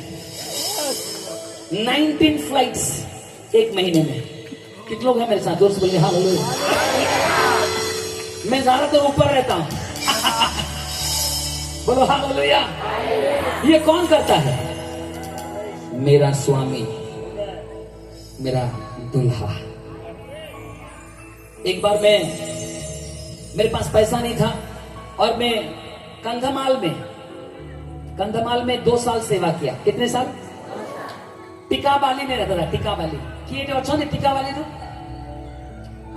[SPEAKER 1] 19 फ्लाइट्स एक महीने में। कितने लोग हैं मेरे साथ? दोस्त बोलिए हालेलुया। मैं ज्यादातर ऊपर रहता हूं। बोलो हालेलुया। ये कौन करता है? मेरा स्वामी, मेरा दुल्हा। एक बार मेरे पास पैसा नहीं था और मैं कंधमाल में 2 साल सेवा किया। कितने साल? टिकाबाली में रहता था। टिकाबाली किए जो अच्छा नहीं टिकाबाली तो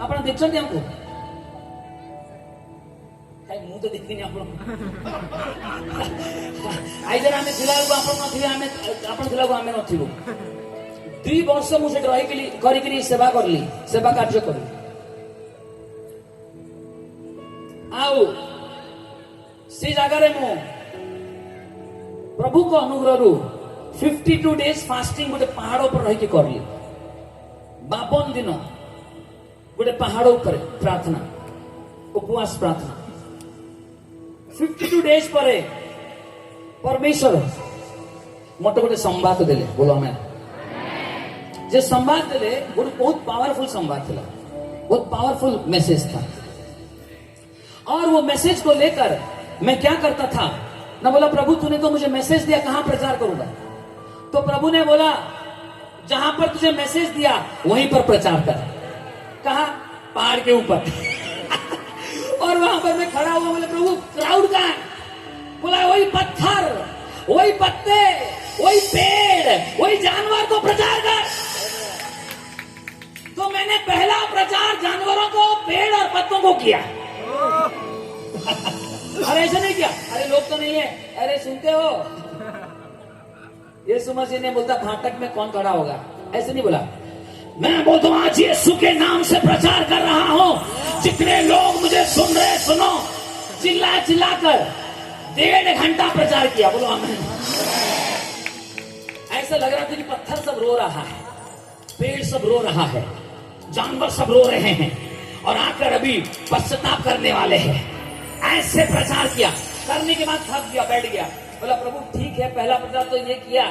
[SPEAKER 1] ଆପଣ ଦେଖଛନ୍ତି ଆମକୁ କାଇଁ ମୁଁ ତ ଦେଖିନି ଆପଣ ଆଇଜରେ ଆମେ ଥିଲାବେଳକୁ ଆପଣ ନଥିବେ ଆମେ ଆପଣ ଥିଲାବେଳକୁ ଆମେ ନଥିବୁ 2 ବର୍ଷ ମୁଁ ସେଠି ରହିକି କରିକିରି ସେବା କରଲି ସେବା କାର୍ଯ୍ୟ କଲି ଆଉ ସେ ଜାଗାରେ ମୁଁ प्रभु को अनुग्रह 52 डेज फास्टिंग गोटे पहाड़ पर रही करली 52 दिन गोटे पहाड़ पर प्रार्थना उपवास प्रार्थना 52 डेज पर परमेश्वर मत गोटे संवाद देले बोलो हमें जे संवाद देले गोटे बहुत पावरफुल संवाद था बहुत पावरफुल मैसेज था और वो मैसेज को लेकर मैं क्या करता था ना बोला प्रभु तूने तो मुझे मैसेज दिया कहां प्रचार करूंगा तो प्रभु ने बोला जहां पर तुझे मैसेज दिया वहीं पर प्रचार कर कहा पहाड़ के ऊपर और वहां पर मैं खड़ा हुआ बोले प्रभु क्राउड कहां है बोला वही पत्थर वही पत्ते वही पेड़ वही जानवर को प्रचार कर तो मैंने पहला प्रचार जानवरों को पेड़ और पत्तों को किया अरे ऐसा नहीं किया अरे लोग तो नहीं है अरे सुनते हो यीशु मसीह ने बोलता फाटक में कौन खड़ा होगा ऐसे नहीं बोला मैं बोलता हूं आज यीशु के नाम से प्रचार कर रहा हूं जितने लोग मुझे सुन रहे सुनो चिल्ला चिल्ला कर 1.5 घंटा प्रचार किया बोलो आमीन ऐसा लग रहा था कि पत्थर सब रो रहा है पेड़ सब रो रहा है जानवर सब रो रहे हैं और आकर अभी पश्चाताप करने वाले हैं ऐसे प्रचार किया करने के बाद थक गया बैठ गया बोला प्रभु ठीक है पहला प्रचार तो ये किया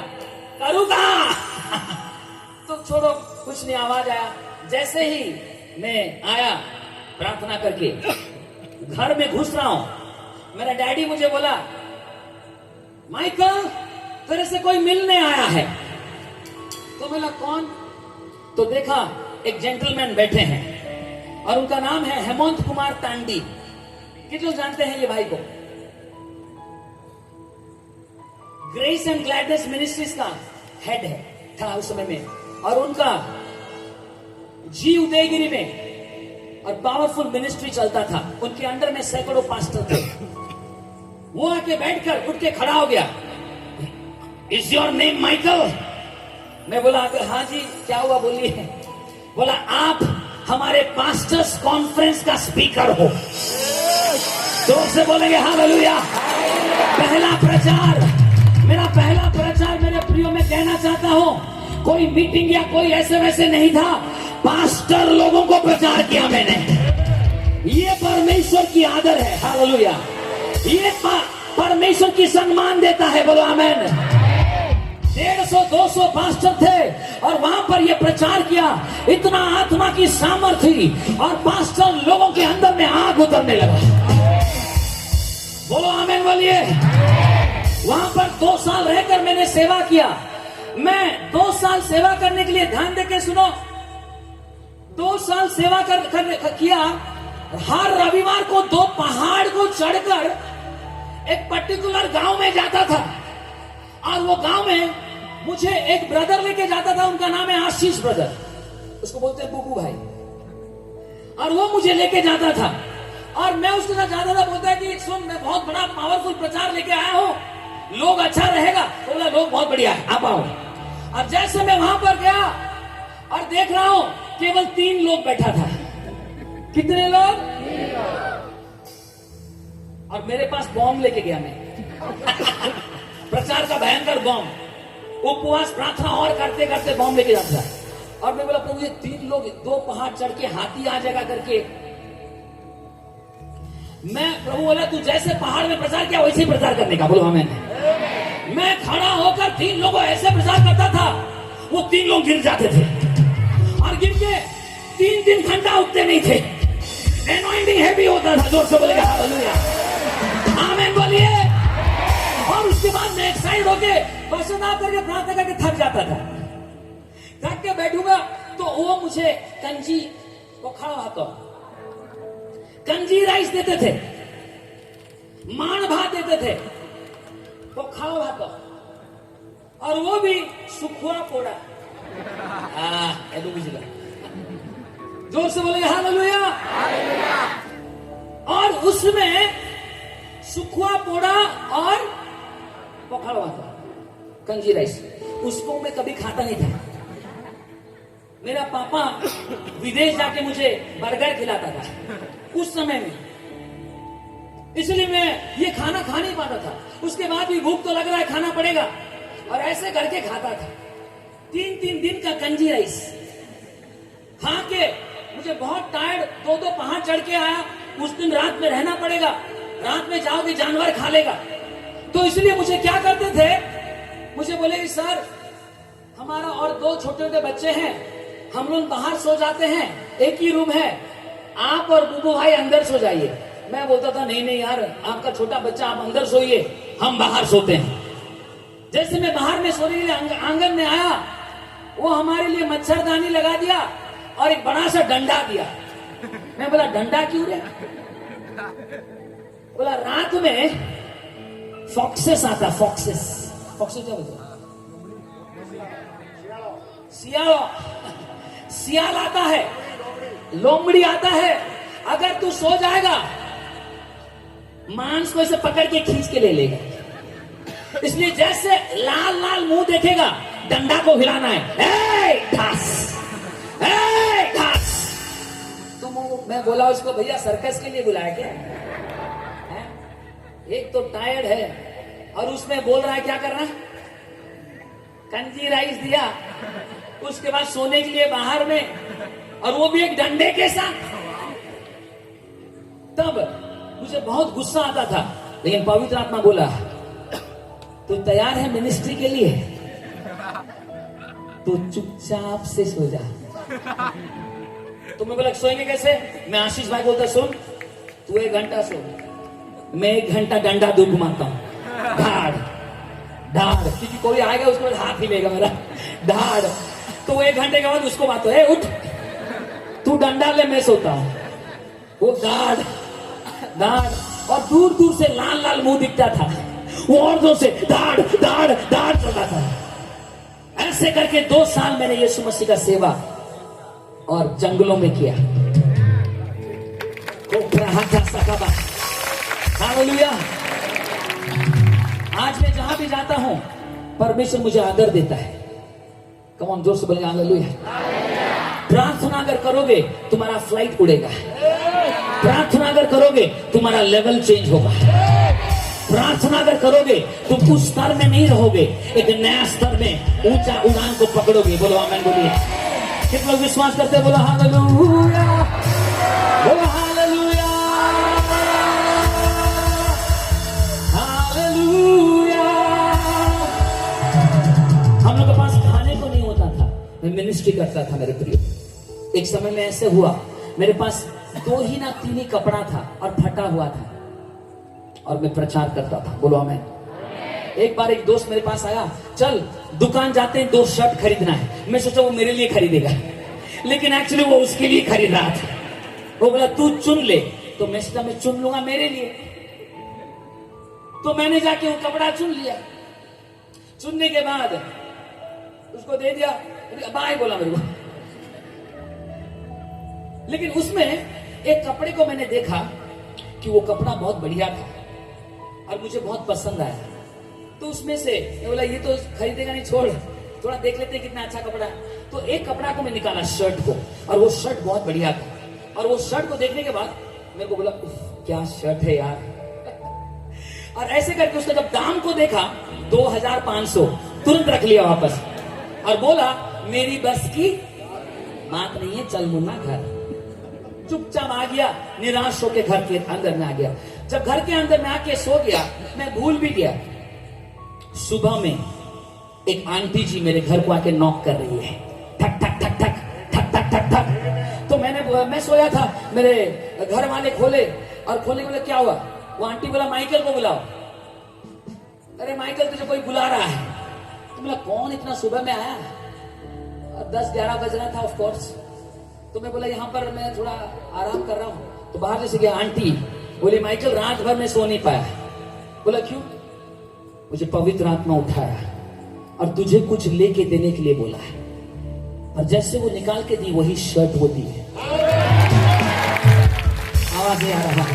[SPEAKER 1] करूंगा तो छोड़ो कुछ नहीं आवाज आया जैसे ही मैं आया प्रार्थना करके घर में घुस रहा हूं मेरा डैडी मुझे बोला माइकल तेरे से कोई मिलने आया है तो बोला कौन तो देखा एक जेंटलमैन बैठे हैं और उनका नाम है हेमंत कुमार तांडी कितने लोग जानते हैं ये भाई को ग्रेस एंड ग्लैडनेस मिनिस्ट्रीज का हेड है था उस समय में और उनका जी उदयगिरी में और पावरफुल मिनिस्ट्री चलता था उनके अंडर में सैकड़ों पास्टर थे वो आके बैठकर उठ के खड़ा हो गया इज योर नेम माइकल मैं बोला हाँ जी क्या हुआ बोलिए बोला आप हमारे पास्टर्स कॉन्फ्रेंस का स्पीकर हो जोर से बोलेंगे हालेलुया पहला प्रचार मेरा पहला प्रचार मेरे प्रियो में कहना चाहता हूं कोई मीटिंग या कोई ऐसे वैसे नहीं था पास्टर लोगों को प्रचार किया मैंने ये परमेश्वर की आदर है हालेलुया ये परमेश्वर की सम्मान देता है बोलो आमेन 150-200 पास्टर थे और वहां पर यह प्रचार किया इतना आत्मा की सामर्थ्य और पास्टर लोगों के अंदर में आग उतरने लगा बोलो आमीन बोलिए वहां पर 2 साल रहकर मैंने सेवा किया मैं 2 साल सेवा करने के लिए ध्यान देके सुनो 2 साल सेवा किया हर रविवार को 2 पहाड़ को चढ़कर एक पर्टिकुलर गांव में जाता था और वो गांव में मुझे एक ब्रदर लेके जाता था उनका नाम है आशीष ब्रदर उसको बोलते हैं बुबू भाई और वो मुझे लेके जाता था और मैं उसके साथ जाता था बोलता है कि सुन मैं बहुत बड़ा पावरफुल प्रचार लेके आया हूं लोग अच्छा रहेगा तो बोला लोग बहुत बढ़िया है आप आओ अब जैसे मैं वहां पर गया और देख रहा हूं केवल 3 लोग बैठा था कितने लोग और मेरे पास बॉम्ब लेके गया मैं प्रचार का भयंकर बॉम्ब उपवास प्रार्थना और करते करते बॉम्ब लेके जाता था और मैं बोला प्रभु ये 3 लोग 2 पहाड़ चढ़ के हाथी आ जाएगा करके मैं प्रभु बोला तू जैसे पहाड़ में प्रचार किया वैसे ही प्रचार करने का बोलो हमें मैं खड़ा होकर 3 लोगों ऐसे प्रचार करता था वो 3 लोग गिर जाते थे और गिर के 3 दिन घंटा उठते नहीं थे एनॉइंटिंग हैवी होता था जोर से बोलेगा हालेलुया आमीन बोलिए और उसके बाद मैं एक्साइट होके पश्चाताप करके प्रार्थना करके थक जाता था थक के बैठूंगा तो वो मुझे कंजी पखाड़ा भात कंजी राइस देते थे मान भात देते थे पखाड़ा भात और वो भी सुखुआ पोड़ा बुझला जोर से बोले हालेलुया। और उसमें सुखुआ पोड़ा और पकड़ हुआ था, कंजी राइस। उसको मैं कभी खाता नहीं था। मेरा पापा विदेश जाके मुझे बर्गर खिलाता था उस समय में, इसलिए मैं ये खाना खा नहीं पाता था। उसके बाद भी भूख तो लग रहा है, खाना पड़ेगा, और ऐसे करके खाता था। 3-3 दिन का कंजी राइस खा के मुझे बहुत टायर्ड, 2-2 पहाड़ चढ़ के आया। उस दिन रात में रहना पड़ेगा, रात में जाओगे जानवर खा लेगा। तो इसलिए मुझे क्या करते थे, मुझे बोले कि सर हमारा और 2 छोटे छोटे बच्चे हैं, हम लोग बाहर सो जाते हैं, एक ही रूम है, आप और बुबू भाई अंदर सो जाइए। मैं बोलता था नहीं नहीं यार, आपका छोटा बच्चा आप अंदर सोइए, हम बाहर सोते हैं। जैसे मैं बाहर में सोने के लिए आंगन में आया, वो हमारे लिए मच्छरदानी लगा दिया और एक बड़ा सा डंडा दिया। मैं बोला डंडा क्यों रे? बोला रात में फॉक्सेस आता, फॉक्सेस क्या बोलते? सियाल आता है, लोमड़ी आता है। अगर तू सो जाएगा, मांस को ऐसे पकड़ के खींच के ले लेगा। इसलिए जैसे लाल लाल मुंह देखेगा, डंडा को हिलाना है, ठास। तो मैं बोला उसको, भैया सर्कस के लिए बुलाया क्या है? एक तो टायर्ड है और उसमें बोल रहा है क्या करना, कंजी राइस दिया, उसके बाद सोने के लिए बाहर में, और वो भी एक डंडे के साथ। तब मुझे बहुत गुस्सा आता था, लेकिन पवित्र आत्मा बोला तू तैयार है मिनिस्ट्री के लिए, तो चुपचाप से सो जा। तो मैं बोला सोएंगे कैसे? मैं आशीष भाई बोलता सुन, तू 1 घंटा सो, मैं 1 घंटा डंडा दूर घुमाता हूं, धाड़ धाड़, क्योंकि कोई आएगा उसके बाद हाथ हिलेगा मेरा, धाड़। तो 1 घंटे के बाद उसको बात है, उठ तू डंडा ले, मैं सोता हूं। वो धाड़ धाड़, और दूर दूर से लाल लाल मुंह दिखता था, वो और जोर से धाड़ धाड़ धाड़ चलता था। ऐसे करके 2 साल मैंने यीशु मसीह का सेवा और जंगलों में किया। हालेलुया। आज मैं जहां भी जाता हूं, परमेश्वर मुझे आदर देता है। कम ऑन, जोर से बोलेंगे हालेलुया। प्रार्थना अगर करोगे तुम्हारा फ्लाइट उड़ेगा। प्रार्थना अगर करोगे तुम्हारा लेवल चेंज होगा। प्रार्थना अगर करोगे तुम उस स्तर में नहीं रहोगे, एक नया स्तर में ऊंचा उड़ान को पकड़ोगे। बोलो आमीन। बोलिए कितने लोग विश्वास करते हैं? बोलो हालेलुया, बोलो हालेलुया, हालेलुया। हम लोग के पास खाने को नहीं होता था, मैं मिनिस्ट्री करता था मेरे प्रिय। एक समय में ऐसे हुआ, मेरे पास 2 ही ना 3 ही कपड़ा था और फटा हुआ था, और मैं प्रचार करता था। बोलो आमीन। एक बार एक दोस्त मेरे पास आया, चल दुकान जाते हैं, 2 शर्ट खरीदना है। मैं सोचा वो मेरे लिए खरीदेगा, लेकिन एक्चुअली वो उसके लिए खरीद रहा था। वो बोला तू चुन ले, तो मैं सोचा मैं चुन लूंगा मेरे लिए। तो मैंने जाके वो कपड़ा चुन लिया। चुनने के बाद उसको दे दिया, बाय बोला मेरे को। लेकिन उसमें एक कपड़े को मैंने देखा कि वो कपड़ा बहुत बढ़िया था और मुझे बहुत पसंद आया। तो उसमें से मैं बोला ये तो खरीदेगा नहीं, छोड़, थोड़ा देख लेते हैं कितना अच्छा कपड़ा है। तो एक कपड़ा को मैं निकाला, शर्ट को, और वो शर्ट बहुत बढ़िया था। और वो शर्ट को देखने के बाद मेरे को बोला क्या शर्ट है यार। और ऐसे करके उसका जब दाम को देखा 2500, तुरंत रख लिया वापस और बोला मेरी बस की बात नहीं है, चल मुन्ना घर। चुपचाप आ गया, निराश होकर घर के अंदर में आ गया। जब घर के अंदर में आके सो गया, मैं भूल भी गया। सुबह में एक आंटी जी मेरे घर को आके नॉक कर रही है, ठक ठक ठक ठक ठक ठक ठक ठक। तो मैं सोया था, मेरे घर वाले खोले, और खोले बोले क्या हुआ? वो आंटी बोला माइकल को बुलाओ। अरे माइकल तुझे कोई बुला रहा है। तो बोला कौन इतना सुबह में आया? 10-11 बज रहा था ऑफ कोर्स। तो मैं बोला यहाँ पर मैं थोड़ा आराम कर रहा हूँ। तो बाहर जैसे गया, आंटी बोली माइकल रात भर में सो नहीं पाया। बोला क्यों? मुझे पवित्र आत्मा उठाया और तुझे कुछ लेके देने के लिए बोला है। और जैसे वो निकाल के दी, वही शर्ट वो दी है। आवाज नहीं आ रहा है।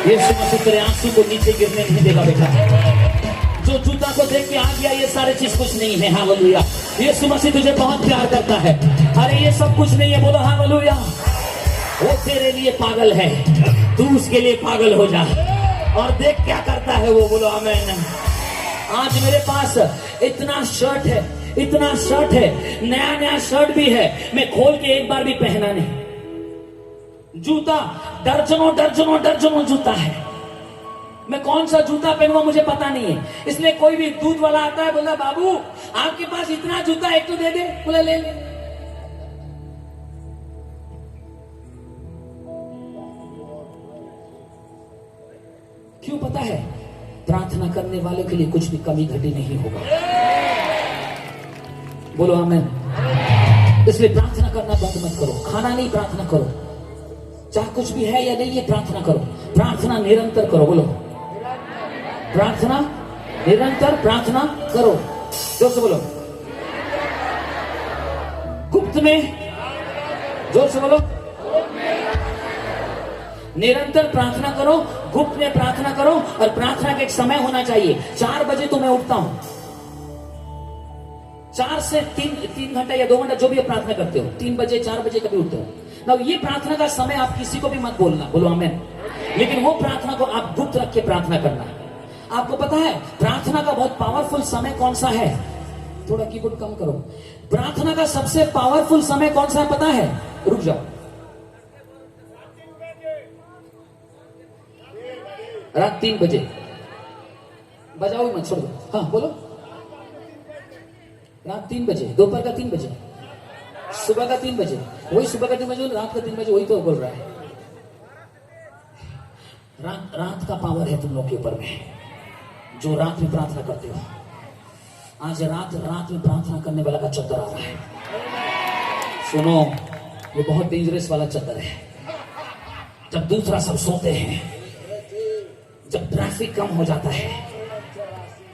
[SPEAKER 1] यीशु मसीह तेरे आंसू को नीचे गिरने नहीं देगा बेटा। जो जूता को देख के आ गया ये सारे चीज कुछ नहीं है। हालेलुया। यीशु मसीह तुझे बहुत प्यार करता है। अरे ये सब कुछ नहीं है, बोलो हालेलुया। वो तेरे लिए पागल है, तू उसके लिए पागल हो जा और देख क्या करता है वो, बोलो आमीन। आज मेरे पास इतना शर्ट है, इतना शर्ट है, नया नया शर्ट भी है, मैं खोल के एक बार भी पहना नहीं। जूता दर्जनों दर्जनों दर्जनों जूता है, मैं कौन सा जूता पहनूंगा मुझे पता नहीं है। इसलिए कोई भी दूध वाला आता है, बोला बाबू आपके पास इतना जूता एक तो दे दे, बोला ले ले। क्यों पता है? प्रार्थना करने वाले के लिए कुछ भी कमी घटी नहीं होगा, बोलो आमीन। इसलिए प्रार्थना करना बंद मत करो, खाना नहीं प्रार्थना करो, चाहे कुछ भी है या नहीं ये प्रार्थना करो, प्रार्थना निरंतर करो, बोलो प्रार्थना निरंतर प्रार्थना करो। जोर से बोलो गुप्त में, जोर से बोलो निरंतर प्रार्थना करो, गुप्त में प्रार्थना करो। और प्रार्थना का एक समय होना चाहिए। 4 बजे तो मैं उठता हूं, 4 से 3 घंटा या 2 घंटा जो भी आप प्रार्थना करते हो, 3 बजे 4 बजे कभी उठते हो ना, ये प्रार्थना का समय आप किसी को भी मत बोलना, बोलो आमीन। लेकिन वो प्रार्थना को आप गुप्त रख के प्रार्थना करना। आपको पता है प्रार्थना का बहुत पावरफुल समय कौन सा है? थोड़ा कीबोर्ड कम करो। प्रार्थना का सबसे पावरफुल समय कौन सा है पता है? रुक जाओ, रात 3 बजे, बजाओ मत, छोड़ दो। हाँ बोलो, रात 3 बजे, दोपहर का 3 बजे, सुबह का 3 बजे, वही सुबह का 3 बजे, रात का 3 बजे, वही तो बोल रहा है। रात का पावर है तुम लोग के ऊपर में, जो रात में प्रार्थना करते हो। आज रात में प्रार्थना करने वाला का चद्दर आ रहा है। सुनो, ये बहुत डेंजरस वाला चद्दर है। जब दूसरा सब सोते हैं, जब ट्रैफिक कम हो जाता है,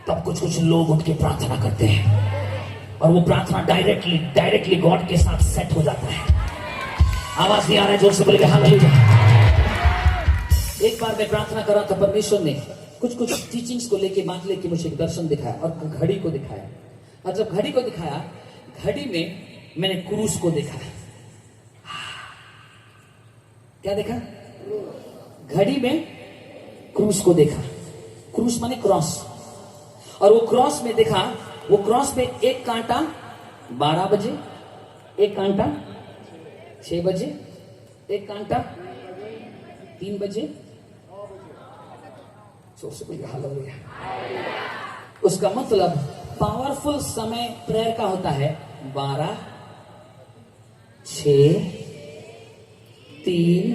[SPEAKER 1] तब कुछ लोग उठ के प्रार्थना करते हैं और वो प्रार्थना डायरेक्टली गॉड के साथ सेट हो जाता है। आवाज नहीं आ रहा है? जोर से बोलेगा हालेलुया। एक बार मैं प्रार्थना कर रहा था, परमेश्वर ने कुछ टीचिंग्स को लेके बात लेके मुझे एक दर्शन दिखाया और घड़ी को दिखाया। और जब घड़ी को दिखाया, घड़ी में मैंने क्रूस को देखा। क्या देखा? घड़ी में क्रूस को देखा। क्रूस माने क्रॉस। और वो क्रॉस में देखा, वो क्रॉस में एक कांटा 12 बजे, एक कांटा 6 बजे, एक कांटा 3 बजे। हालेलुया। उसका मतलब पावरफुल समय प्रेयर का होता है 12, 6, 3,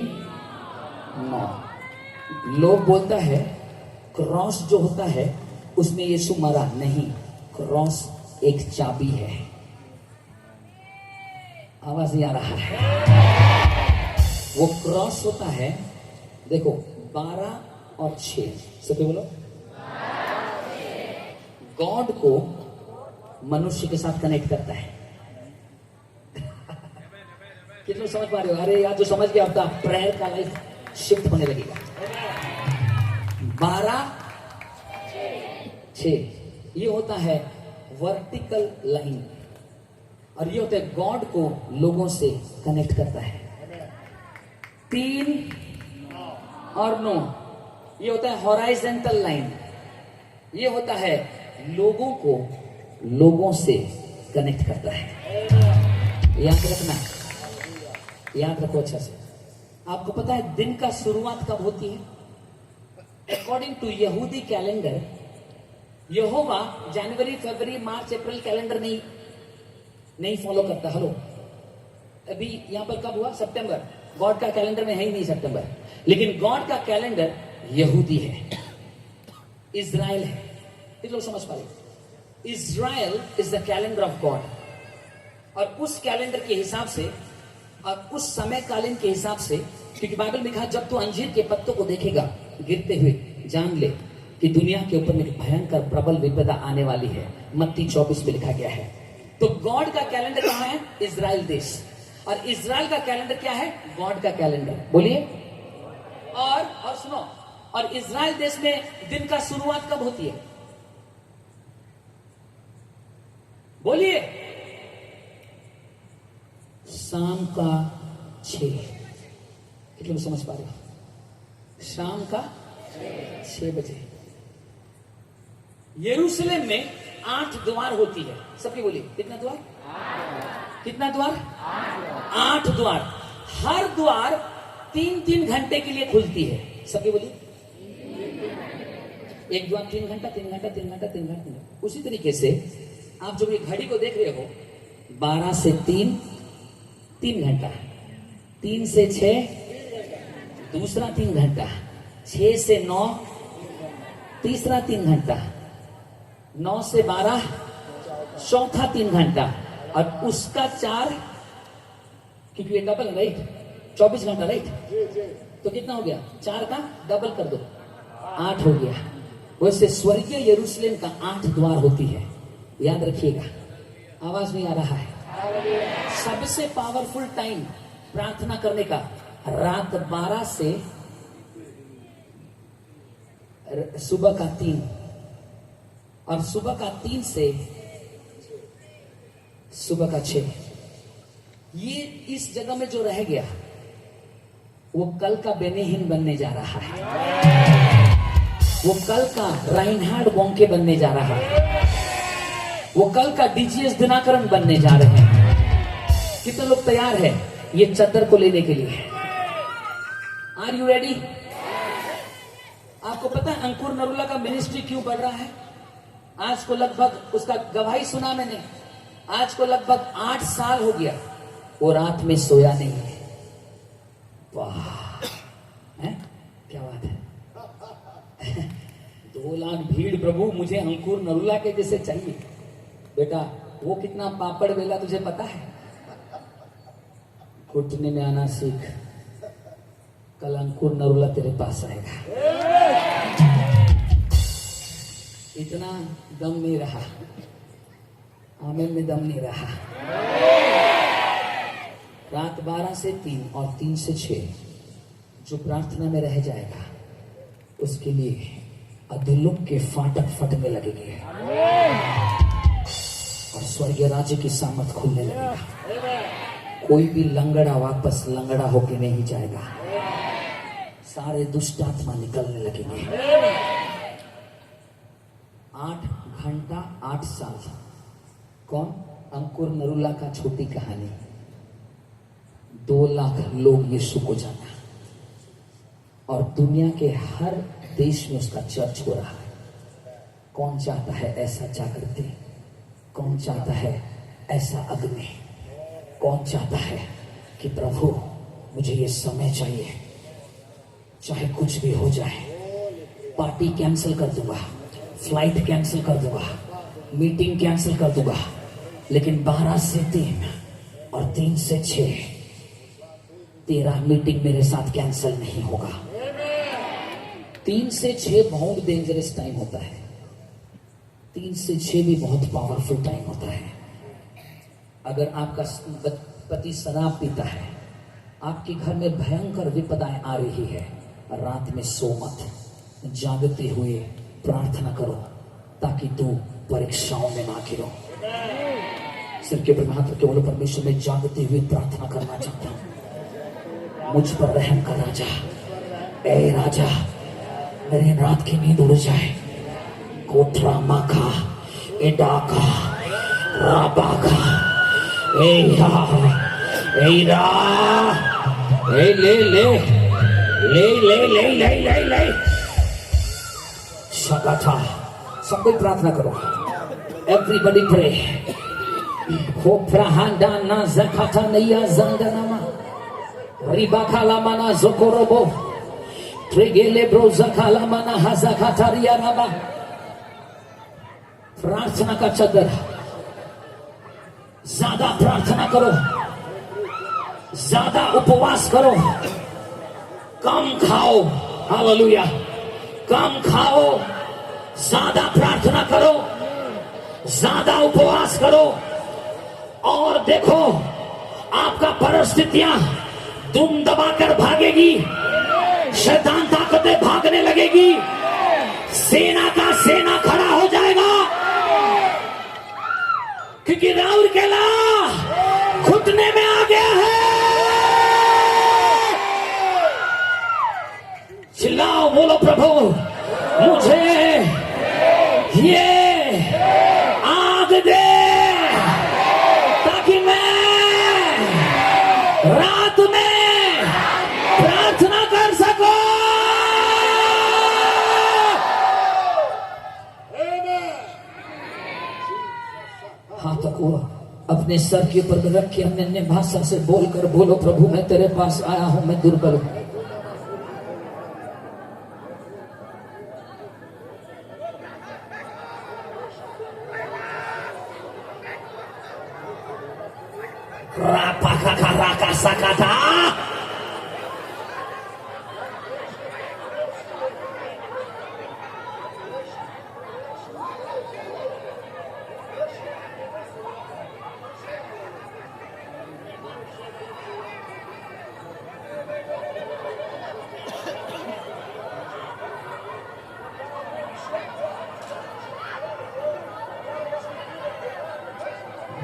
[SPEAKER 1] 9। लोग बोलता है क्रॉस जो होता है उसमें यीशु मरा नहीं, क्रॉस एक चाबी है। आवाज नहीं आ रहा है? वो क्रॉस होता है, देखो 12 और 6, सभी बोलो। गॉड को मनुष्य के साथ कनेक्ट करता है। कितने समझ पा रहे हो? अरे यार, जो समझ गया आपका प्रेयर का लाइफ शिफ्ट होने लगेगा। 12, 6 ये होता है वर्टिकल लाइन, और ये होता है गॉड को लोगों से कनेक्ट करता है। 3 और 9 ये होता है हॉराइजेंटल लाइन, ये होता है लोगों को लोगों से कनेक्ट करता है। याद रखना, याद रखो अच्छा से। आपको पता है दिन का शुरुआत कब होती है? अकॉर्डिंग टू यहूदी कैलेंडर, यहोवा जनवरी, फरवरी, मार्च, अप्रैल कैलेंडर नहीं फॉलो करता। हेलो, अभी यहां पर कब हुआ? सितंबर। गॉड का कैलेंडर में है ही नहीं सितंबर, लेकिन गॉड का कैलेंडर यहूदी है, इज़राइल है। कितने लोग समझ पा रहे? Israel is the calendar of God, और उस कैलेंडर के हिसाब से और उस समय कालीन के हिसाब से, क्योंकि बाइबल में कहा जब तू अंजीर के पत्तों को देखेगा गिरते हुए, जान ले कि दुनिया के ऊपर में एक भयंकर प्रबल विपदा आने वाली है। मत्ती 24 में लिखा गया है। तो गॉड का कैलेंडर कहां है? इज़राइल देश। और इज़राइल का कैलेंडर क्या है? गॉड का कैलेंडर। बोलिए, और सुनो, और इजराइल देश में दिन का शुरुआत कब होती है? बोलिए। शाम का 6। कितने में समझ पा रहे हो? शाम का 6 बजे। यरूशलेम में 8 द्वार होती है। सबकी बोलिए, कितना द्वार? कितना द्वार? 8 द्वार। हर द्वार 3-3 घंटे के लिए खुलती है। सबकी बोलिए, एक द्वार 3 घंटा, 3 घंटा, 3 घंटा, 3 घंटा। उसी तरीके से आप जब ये घड़ी को देख रहे हो, 12 से 3 3 घंटा, 3 से 6 दूसरा 3 घंटा, 6 से 9 तीसरा 3 घंटा, 9 से 12 चौथा 3 घंटा, और उसका 4, क्योंकि ये डबल है राइट, 24 घंटा राइट, तो कितना हो गया? 4 का डबल कर दो, 8 हो गया। वैसे स्वर्गीय यरूशलेम का 8 द्वार होती है। याद रखिएगा। आवाज नहीं आ रहा है? सबसे पावरफुल टाइम प्रार्थना करने का रात 12 से सुबह का 3, और सुबह का 3 से सुबह का 6। ये इस जगह में जो रह गया वो कल का बेनेहिन बनने जा रहा है। वो कल का राइनहार्ड बोंके बनने जा रहा है। वो कल का डीजीएस दिनाकरण बनने जा रहे हैं। कितने लोग तैयार हैं ये चद्दर को लेने के लिए? Are you ready? आपको पता है अंकुर नरूला का मिनिस्ट्री क्यों बढ़ रहा है? आज को लगभग, उसका गवाही सुना मैंने, आज को लगभग 8 साल हो गया वो रात में सोया नहीं है। वाह, है? क्या बात है। 2 लाख भीड़ प्रभु, मुझे अंकुर नरूला के जैसे चाहिए। बेटा वो कितना पापड़ बेला तुझे पता है? घुटने में आना सीख, कल अंकुर नरूला तेरे पास आएगा। इतना दम नहीं रहा, आमेन में दम नहीं रहा। रात 12 से 3 और 3 से 6 जो प्रार्थना में रह जाएगा उसके लिए अधोलोक के फाटक फटने लगेंगे और स्वर्गीय राज्य की सामर्थ खुलने लगेगा। कोई भी लंगड़ा वापस लंगड़ा होके नहीं जाएगा। सारे दुष्ट आत्मा निकलने लगेंगे। 8 घंटा 8 साल। कौन? अंकुर नरूला का छोटी कहानी। 2 लाख लोग यीशु को जाना और दुनिया के हर देश में उसका चर्च हो रहा है। कौन चाहता है ऐसा जागृति? कौन चाहता है ऐसा अग्नि? कौन चाहता है कि प्रभु मुझे ये समय चाहिए, चाहे कुछ भी हो जाए, पार्टी कैंसिल कर दूंगा, फ्लाइट कैंसिल कर दूंगा, मीटिंग कैंसिल कर दूंगा, लेकिन 12 से 3 और 3 से 6 तेरा मीटिंग मेरे साथ कैंसिल नहीं होगा। 3 से 6 बहुत डेंजरस टाइम होता है। 3 से 6 भी बहुत पावरफुल टाइम होता है। अगर आपका पति शराब पीता है, आपके घर में भयंकर विपदाएं आ रही है, रात में सो मत, जागते हुए प्रार्थना करो ताकि तू परीक्षाओं में ना गिरो। सिर के ऊपर हाथ रखे बोलो, परमेश्वर में जागते हुए प्रार्थना करना चाहता हूं, मुझ पर रहम कर राजा। ए राजा, मेरी रात की नींद उड़ जाए। कोठरा माखा एडाका राबाका एया एरा ए ले ले ले ले ले ले ले ले शकाथा। सब कोई प्रार्थना करो। Everybody pray. खोप्राहांडा ना ज़काता नैया ज़ंगनामा रिबाका लामाना ज़ोकोरोबो ट्रेगेले ब्रोज़काला माना हज़कातारिया राबा। प्रार्थना का चद्दर। ज्यादा प्रार्थना करो, ज्यादा उपवास करो, कम खाओ। हालेलुया। कम खाओ, ज्यादा प्रार्थना करो, ज्यादा उपवास करो, और देखो आपका परिस्थितियां दुम दबाकर भागेगी। शैतान ताकतें भागने लगेगी, सेना का सेना खड़ा हो जाएगा, क्योंकि राउर केला घुटने में आ गया है। चिल्लाओ, बोलो प्रभु मुझे ये आग दे, ताकि मैं रात में प्रार्थना कर सकूं। हाथ को अपने सर के ऊपर रख के अन्य भाषा से बोलकर बोलो, प्रभु मैं तेरे पास आया हूं, मैं दुर्बल हूं। राका सकता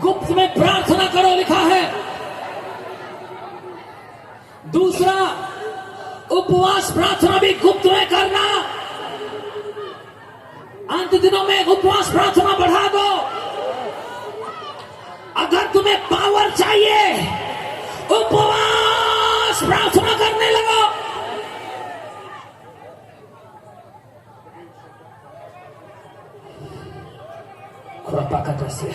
[SPEAKER 1] गुप्त में प्रार्थना करो लिखा है। दूसरा, उपवास प्रार्थना भी गुप्त में करना। अंत दिनों में उपवास प्रार्थना बढ़ा दो। अगर तुम्हें पावर चाहिए, उपवास प्रार्थना करने लगो। कृपा का दृश्य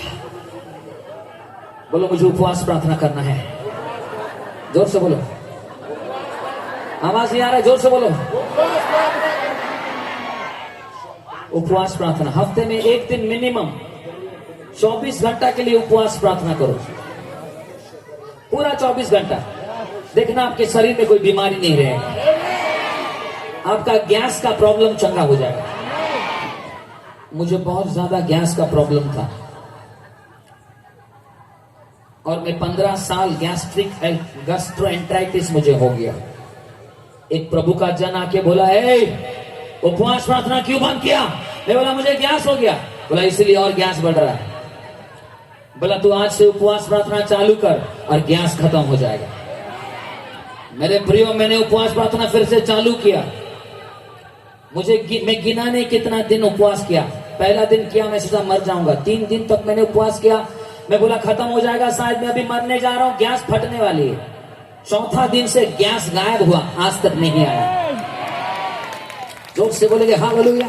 [SPEAKER 1] बोलो, मुझे उपवास प्रार्थना करना है। जोर से बोलो, आवाज नहीं आ रहा है, जोर से बोलो। उपवास प्रार्थना हफ्ते में एक दिन मिनिमम 24 घंटा के लिए उपवास प्रार्थना करो। पूरा 24 घंटा। देखना आपके शरीर में कोई बीमारी नहीं रहेगी, आपका गैस का प्रॉब्लम चंगा हो जाएगा। मुझे बहुत ज्यादा गैस का प्रॉब्लम था और मैं 15 साल गैस्ट्रोएंटराइटिस मुझे हो गया। एक प्रभु का जन आके बोला, उपवास प्रार्थना क्यों बंद किया? मैं बोला मुझे गैस हो गया। बोला इसलिए और गैस बढ़ रहा है। बोला तू आज से उपवास प्रार्थना चालू कर और गैस खत्म हो जाएगा। मेरे प्रियो, मैंने उपवास प्रार्थना फिर से चालू किया। मैं गिना नहीं कितना दिन उपवास किया। पहला दिन किया, मैं सोचा मर जाऊंगा। 3 दिन तक मैंने उपवास किया। मैं बोला खत्म हो जाएगा, शायद मैं अभी मरने जा रहा हूं, गैस फटने वाली है। चौथा दिन से गैस गायब हुआ, आज तक नहीं आया। जोर से बोलेंगे हालेलुया,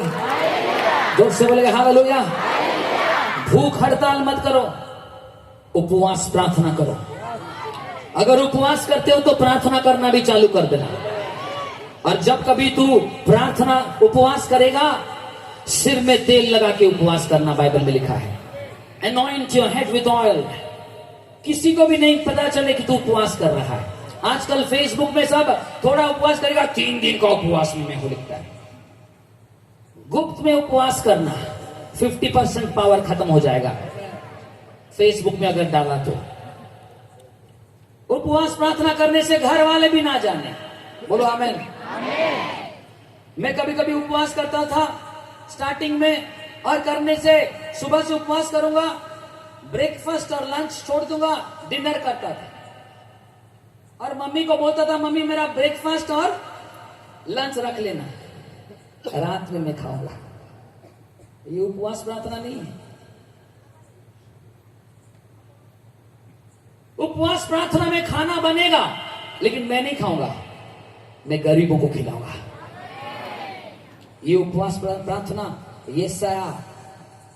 [SPEAKER 1] जोर से बोलेंगे हालेलुया। भूख हड़ताल मत करो, उपवास प्रार्थना करो। अगर उपवास करते हो तो प्रार्थना करना भी चालू कर देना। और जब कभी तू प्रार्थना उपवास करेगा, सिर में तेल लगा के उपवास करना, बाइबल में लिखा है। Anoint your head with oil। किसी को भी नहीं पता चले कि तू उपवास कर रहा है। आजकल फेसबुक में सब थोड़ा उपवास करेगा, 3 दिन का उपवास में हो लिखता है। गुप्त में उपवास करना, 50% पावर खत्म हो जाएगा। फेसबुक में अगर डाला तो उपवास प्रार्थना करने से घर वाले भी ना जाने। बोलो आमीन। मैं कभी कभी उपवास करता था स्टार्टिंग में, और करने से सुबह से उपवास करूंगा, ब्रेकफास्ट और लंच छोड़ दूंगा, डिनर करता था। और मम्मी को बोलता था, मम्मी मेरा ब्रेकफास्ट और लंच रख लेना, रात में मैं खाऊंगा। ये उपवास प्रार्थना नहीं है। उपवास प्रार्थना में खाना बनेगा, लेकिन मैं नहीं खाऊंगा, मैं गरीबों को खिलाऊंगा। ये उपवास प्रार्थना यशाया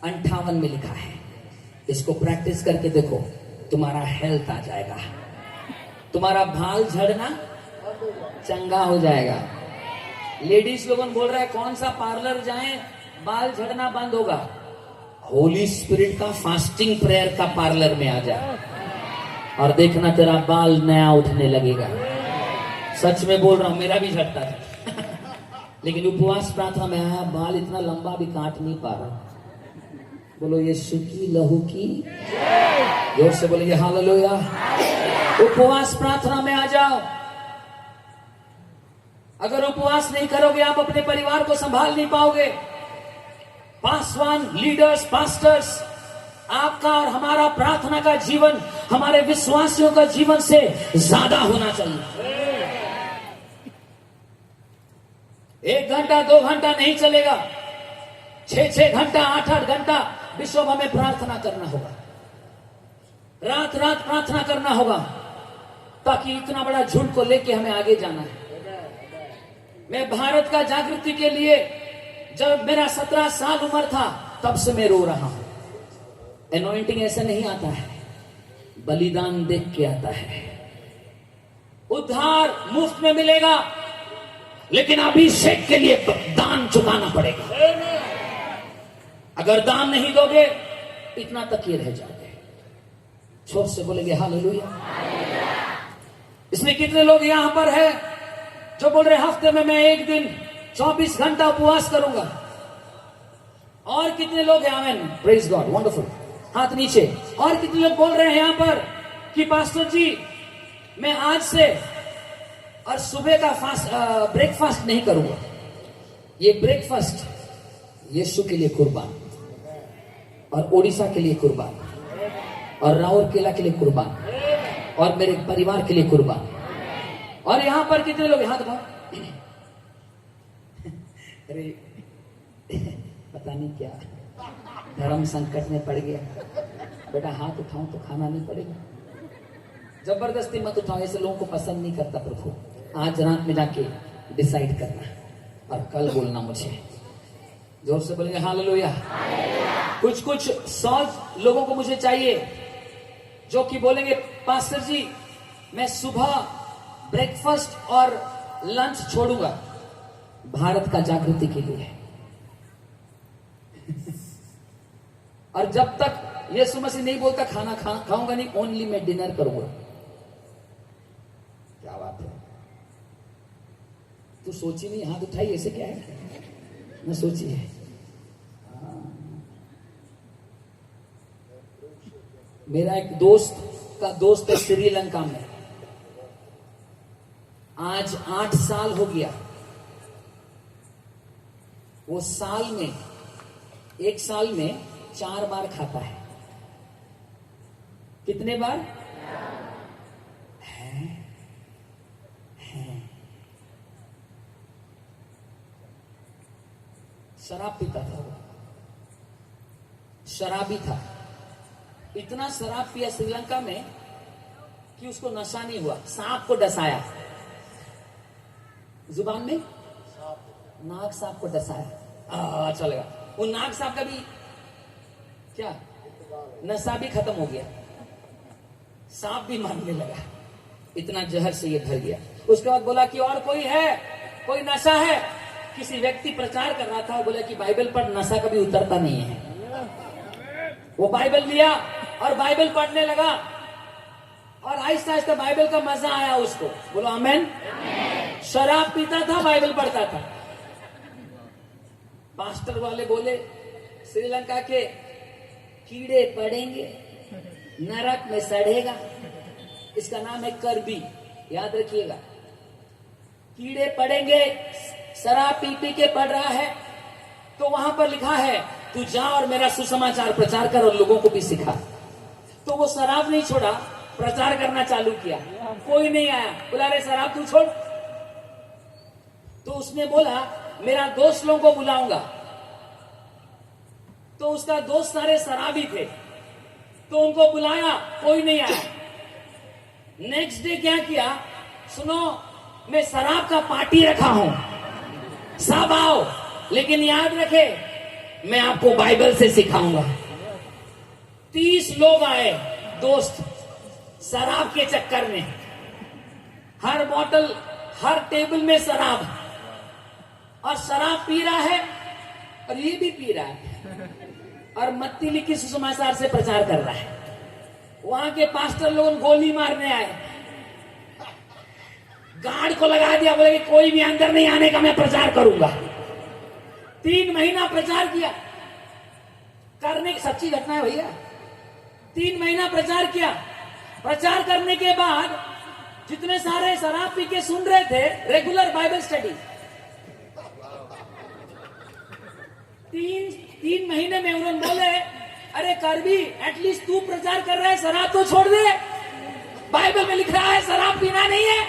[SPEAKER 1] 58 में लिखा है। इसको प्रैक्टिस करके देखो, तुम्हारा हेल्थ आ जाएगा, तुम्हारा बाल झड़ना चंगा हो जाएगा। लेडीज लोगों बोल रहा है कौन सा पार्लर जाएं बाल झड़ना बंद होगा। होली स्पिरिट का फास्टिंग प्रेयर का पार्लर में आ जाए और देखना तेरा बाल नया उठने लगेगा। सच में बोल रहा हूं, मेरा भी झड़ता था लेकिन उपवास प्रार्थना में आया, बाल इतना लंबा भी काट नहीं पा रहा। बोलो यीशु की लहू की, जोर से बोलेंगे हालेलुया। उपवास प्रार्थना में आ जाओ। अगर उपवास नहीं करोगे आप अपने परिवार को संभाल नहीं पाओगे। पासवान, लीडर्स, पास्टर्स, आपका और हमारा प्रार्थना का जीवन हमारे विश्वासियों का जीवन से ज्यादा होना चाहिए। 1 घंटा 2 घंटा नहीं चलेगा, 6 घंटा 8 घंटा विश्व में प्रार्थना करना होगा, रात रात प्रार्थना करना होगा, ताकि इतना बड़ा झूठ को लेके हमें आगे जाना है। मैं भारत का जागृति के लिए जब मेरा 17 साल उम्र था तब से मैं रो रहा हूं। एनॉइंटिंग ऐसे नहीं आता है, बलिदान देख के आता है। उद्धार मुफ्त में मिलेगा, लेकिन अभिषेक के लिए दान चुकाना पड़ेगा। अगर दान नहीं दोगे इतना तक ये रह जाओगे। छोर से बोलेंगे हालेलुया। इसमें कितने लोग यहां पर है जो बोल रहे हफ्ते में मैं 1 दिन 24 घंटा उपवास करूंगा? और कितने लोग हैं? आमेन, प्रेज गॉड, वंडरफुल, हाथ नीचे। और कितने लोग बोल रहे हैं यहां पर कि पास्टर जी मैं आज से और सुबह का ब्रेकफास्ट नहीं करूंगा। ये ब्रेकफास्ट यीशु के लिए कुर्बान, और ओडिशा के लिए कुर्बान, और राउरकेला के लिए कुर्बान, और मेरे परिवार के लिए कुर्बान। और यहां पर कितने लोग हाथ उठाओ। अरे पता नहीं क्या धर्म संकट में पड़ गया। बेटा हाथ उठाऊं तो खाना नहीं पड़ेगा। जबरदस्ती मत उठाओ, ऐसे लोगों को पसंद नहीं करता प्रभु। आज रात में जाके डिसाइड करना और कल बोलना मुझे। जोर से बोलेंगे हालेलुया। कुछ 100 लोगों को मुझे चाहिए जो कि बोलेंगे पास्टर जी मैं सुबह ब्रेकफास्ट और लंच छोड़ूंगा भारत का जागृति के लिए। और जब तक यीशु मसीह नहीं बोलता खाना खाऊंगा नहीं, ओनली मैं डिनर करूंगा। क्या बात है, तू सोची नहीं, हाथ उठाई, ऐसे क्या है ना, सोची है। मेरा एक दोस्त का दोस्त है श्रीलंका में, आज 8 साल हो गया। वो साल में 1 साल में 4 बार खाता है। कितने बार? है। शराब पीता था वो, शराबी था। इतना शराब पिया श्रीलंका में कि उसको नशा नहीं हुआ। सांप को डसाया जुबान में, नाग सांप को डसाया, अच्छा लगा। वो नाग सांप का भी क्या नशा भी खत्म हो गया, सांप भी मारने लगा। इतना जहर से ये भर गया। उसके बाद बोला कि और कोई है, कोई नशा है? किसी व्यक्ति प्रचार कर रहा था, बोला कि बाइबल पर नशा कभी उतरता नहीं है। वो बाइबल लिया और बाइबल पढ़ने लगा, और आहिस्ता आहिस्ता बाइबल का मजा आया उसको। बोलो आमेन। शराब पीता था, बाइबल पढ़ता था। पास्टर वाले बोले श्रीलंका के कीड़े पड़ेंगे, नरक में सड़ेगा। इसका नाम है करबी, याद रखिएगा। कीड़े पड़ेंगे, शराब पी पी के पड़ रहा है। तो वहां पर लिखा है तू जा और मेरा सुसमाचार प्रचार कर और लोगों को भी सिखा। तो वो शराब नहीं छोड़ा, प्रचार करना चालू किया। कोई नहीं आया, बोला रे शराब तू छोड़। तो उसने बोला मेरा दोस्त लोगों को बुलाऊंगा। तो उसका दोस्त सारे शराबी थे, तो उनको बुलाया, कोई नहीं आया। नेक्स्ट डे क्या किया, सुनो मैं शराब का पार्टी रखा हूं, सब आओ, लेकिन याद रखे मैं आपको बाइबल से सिखाऊंगा। 30 लोग आए दोस्त, शराब के चक्कर में। हर बोतल, हर टेबल में शराब, और शराब पी रहा है और ये भी पी रहा है, और मत्ती लिखी सुसमाचार से प्रचार कर रहा है। वहां के पास्टर लोग गोली मारने आए, गार्ड को लगा दिया, बोले कि कोई भी अंदर नहीं आने का, मैं प्रचार करूंगा। 3 महीना प्रचार किया, करने की सच्ची घटना है भैया। 3 महीना प्रचार किया। प्रचार करने के बाद जितने सारे शराब पी के सुन रहे थे रेगुलर बाइबल स्टडी, तीन महीने में उन्होंने बोले, अरे करबी एटलीस्ट तू प्रचार कर रहा है, शराब तो छोड़ दे, बाइबल में लिख रहा है शराब पीना नहीं है।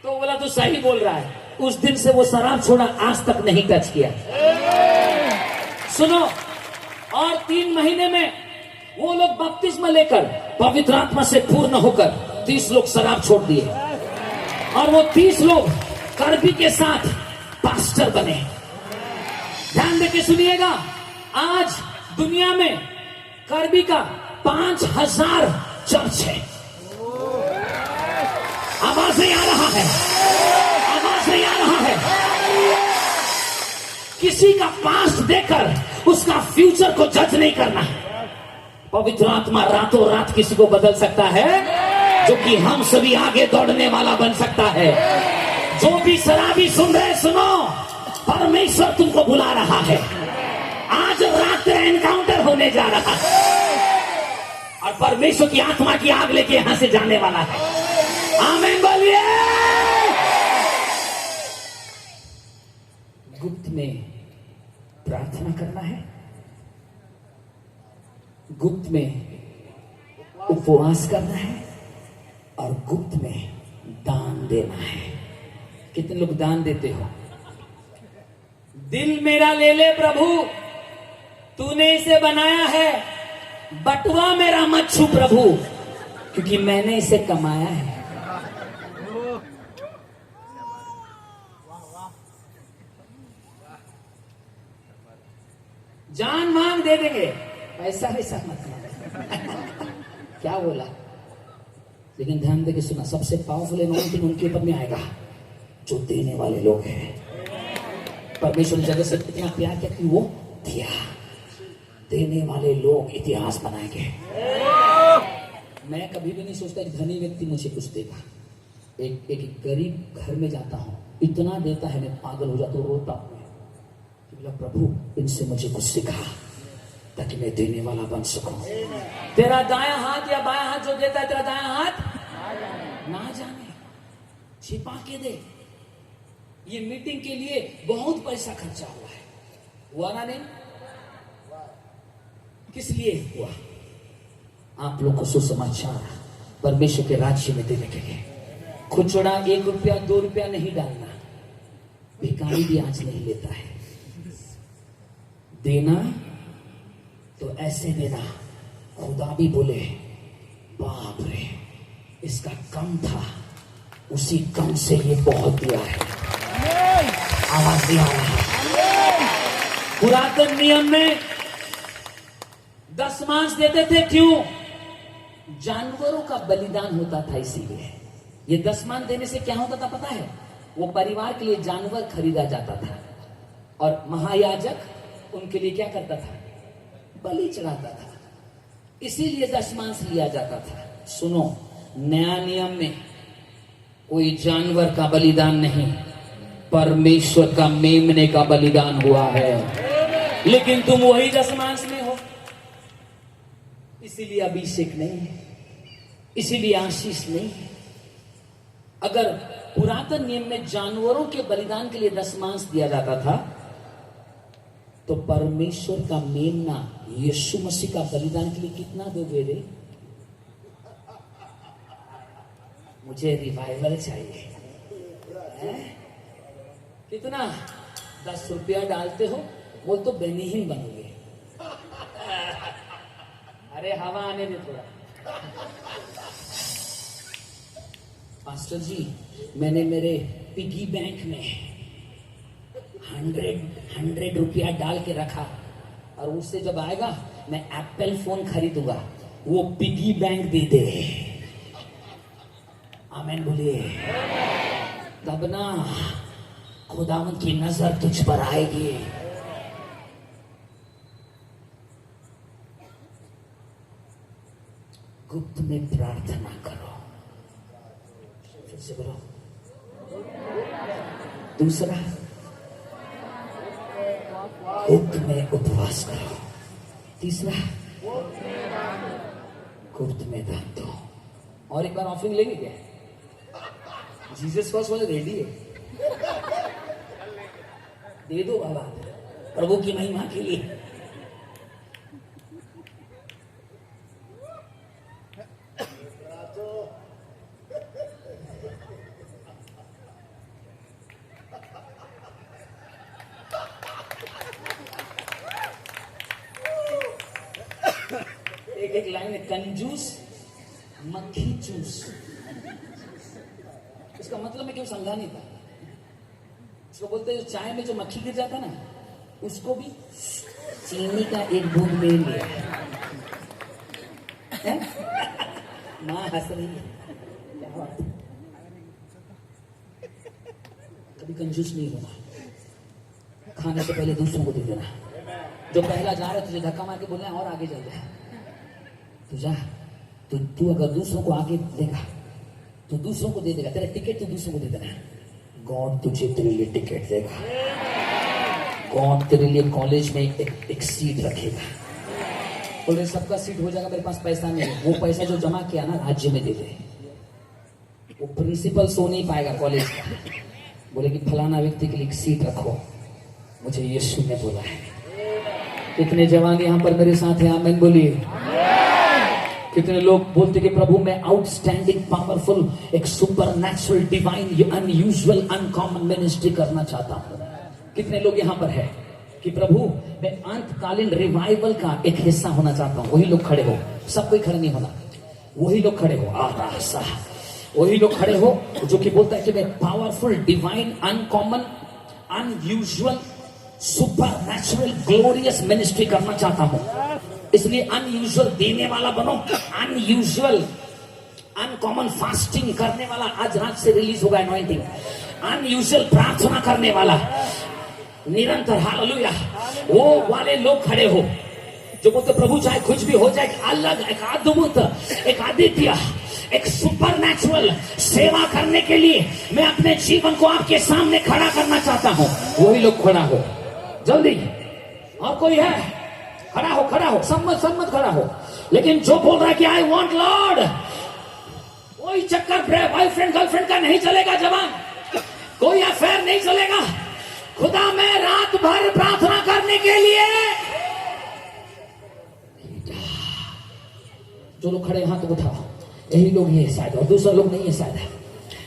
[SPEAKER 1] तो बोला तू सही बोल रहा है। उस दिन से वो शराब छोड़ा, आज तक नहीं टच किया। सुनो, और 3 महीने में वो लोग बपतिस्मा लेकर पवित्र आत्मा से पूर्ण होकर 30 लोग शराब छोड़ दिए, और वो 30 लोग करबी के साथ पास्टर बने। ध्यान देके सुनिएगा, आज दुनिया में करबी का 5000 चर्च है। आवाज नहीं आ रहा है, आवाज नहीं आ रहा है। किसी का पास्ट देखकर उसका फ्यूचर को जज नहीं करना। पवित्र आत्मा रातों रात किसी को बदल सकता है, जो कि हम सभी आगे दौड़ने वाला बन सकता है। जो भी शराबी सुन रहे सुनो, परमेश्वर तुमको बुला रहा है। आज रात एनकाउंटर होने जा रहा है और परमेश्वर की आत्मा की आग लेके यहां से जाने वाला है। आमीन बोलिए। गुप्त में प्रार्थना करना है, गुप्त में उपवास करना है, और गुप्त में दान देना है। कितने लोग दान देते हो? दिल मेरा ले ले प्रभु, तूने इसे बनाया है, बटुआ मेरा मत छू प्रभु, क्योंकि मैंने इसे कमाया है। जान मांग दे देंगे, पैसा वैसा मत मांगो। क्या बोला? लेकिन ध्यान देके सुना, सबसे पावरफुल एनॉइंटिंग उनके ऊपर में आएगा जो देने वाले लोग हैं। परमेश्वर ने जगत से इतना प्यार किया कि वो दिया। देने वाले लोग इतिहास बनाएंगे। मैं कभी भी नहीं सोचता कि धनी व्यक्ति मुझे कुछ देगा। एक गरीब घर में जाता हूं, इतना देता है, मैं पागल हो जाता हूं, रोता हूं। प्रभु इनसे मुझे कुछ सिखा, ताकि मैं देने वाला बन सकूं। तेरा दायां हाथ या बायां हाथ जो देता है, तेरा दायां हाथ ना जाने, छिपा के दे। ये मीटिंग के लिए बहुत पैसा खर्चा हुआ ना? नहीं, किस लिए हुआ? आप लोग को सुसमाचार परमेश्वर के राज्य में देने के लिए। खुचड़ा 1 रुपया 2 रुपया नहीं डालना। भिखारी भी आज नहीं लेता है। देना तो ऐसे देना, खुदा भी बोले बाप रे, इसका कम था, उसी कम से ये बहुत दिया है। आवाज दिया है। पुरातन नियम में दशमांश देते थे, क्यों? जानवरों का बलिदान होता था, इसीलिए। ये दशमांश देने से क्या होता था पता है? वो परिवार के लिए जानवर खरीदा जाता था, और महायाजक उनके लिए क्या करता था? बलि चढ़ाता था। इसीलिए दशमांश लिया जाता था। सुनो, नया नियम में कोई जानवर का बलिदान नहीं, परमेश्वर का मेमने का बलिदान हुआ है। लेकिन तुम वही दशमांश में हो, इसीलिए अभिषेक नहीं है, इसीलिए आशीष नहीं है। अगर पुरातन नियम में जानवरों के बलिदान के लिए दशमांश दिया जाता था, तो परमेश्वर का मेमना यीशु मसीह का बलिदान के लिए कितना दोगे रे? मुझे रिवाइवल चाहिए। कितना? 10 रुपया डालते हो, वो तो बेनिहीन बनोगे। अरे हवा आने दे थोड़ा। पास्टर जी, मैंने मेरे पिगी बैंक में 100 रुपया डाल के रखा, और उससे जब आएगा मैं एप्पल फोन खरीदूंगा, वो पिगी बैंक दे दे। आमीन बोलिए। तब ना खुदावंद की नजर तुझ पर आएगी। गुप्त में प्रार्थना करो। फिर से बोलो। दूसरा, गुप्त में उपवास करो। तीसरा, गुप्त में दान दो। और एक बार ऑफरिंग लेंगे क्या? जीसस फर्स्ट वाले रेडी है, दे दो बाबा प्रभु की महिमा के लिए। एक लाइन है, कंजूस मक्खी चूस। इसका मतलब मैं क्यों समझा नहीं था। इसको बोलते हैं चाय में जो मक्खी गिर जाता ना, उसको भी चीनी का एक बूंद ले लिया। माँ हंस रही है, क्या बात। कभी कंजूस नहीं होना, खाने से पहले दूसरों को दे देना। जो पहला जा रहा है तुझे धक्का मार के बोलना और आगे चल जाए, तू जा, तू अगर दूसरों को आगे देगा तो दूसरों को दे देगा। तेरा टिकट तो दूसरों को दे देना। गॉड तुझे तेरे लिए टिकट देगा। गॉड तेरे लिए कॉलेज में एक सीट रखेगा। बोले सबका सीट हो जाएगा, मेरे पास पैसा नहीं है। वो पैसा जो जमा किया ना राज्य में दे दे। वो प्रिंसिपल सो नहीं पाएगा कॉलेज का। बोले कि फलाना व्यक्ति के लिए एक सीट रखो, मुझे यीशु ने बोला है। कितने जवान यहाँ पर मेरे साथ हैं, आमीन बोलिए। कितने लोग बोलते कि प्रभु मैं आउटस्टैंडिंग पावरफुल एक super natural divine unusual uncommon ministry करना चाहता हूं। कितने लोग यहाँ पर है कि प्रभु मैं अंतकालीन रिवाइवल का एक हिस्सा होना चाहता हूं। वही लोग खड़े हो, सब कोई खड़े नहीं होना। वही लोग खड़े हो, वही लोग खड़े हो जो कि बोलता है कि मैं powerful divine uncommon unusual super natural glorious ministry करना चाहता हूं। इसलिए अनयूजुअल देने वाला बनो, अनयूजुअल अनकॉमन फास्टिंग करने वाला। आज रात से रिलीज होगा एनॉइंटिंग। अनयूजुअल प्रार्थना करने वाला निरंतर, हालेलुया। वो वाले लोग खड़े हो जो बोलते प्रभु चाहे कुछ भी हो जाए, अलग एक अद्भुत एक आदित्य एक सुपर नेचुरल सेवा करने के लिए मैं अपने जीवन को आपके सामने खड़ा करना चाहता हूं। वही लोग खड़ा हो जल्दी। और कोई है? खड़ा हो, सम्मत खड़ा हो। लेकिन जो बोल रहा है कि आई वॉन्ट लॉर्ड, कोई चक्कर बॉयफ्रेंड गर्लफ्रेंड का नहीं चलेगा जवान, कोई अफेयर नहीं चलेगा। खुदा मैं रात भर प्रार्थना करने के लिए। जो लोग खड़े हाथ उठाओ, यही लोग ही है शायद, और दूसरा लोग नहीं है शायद।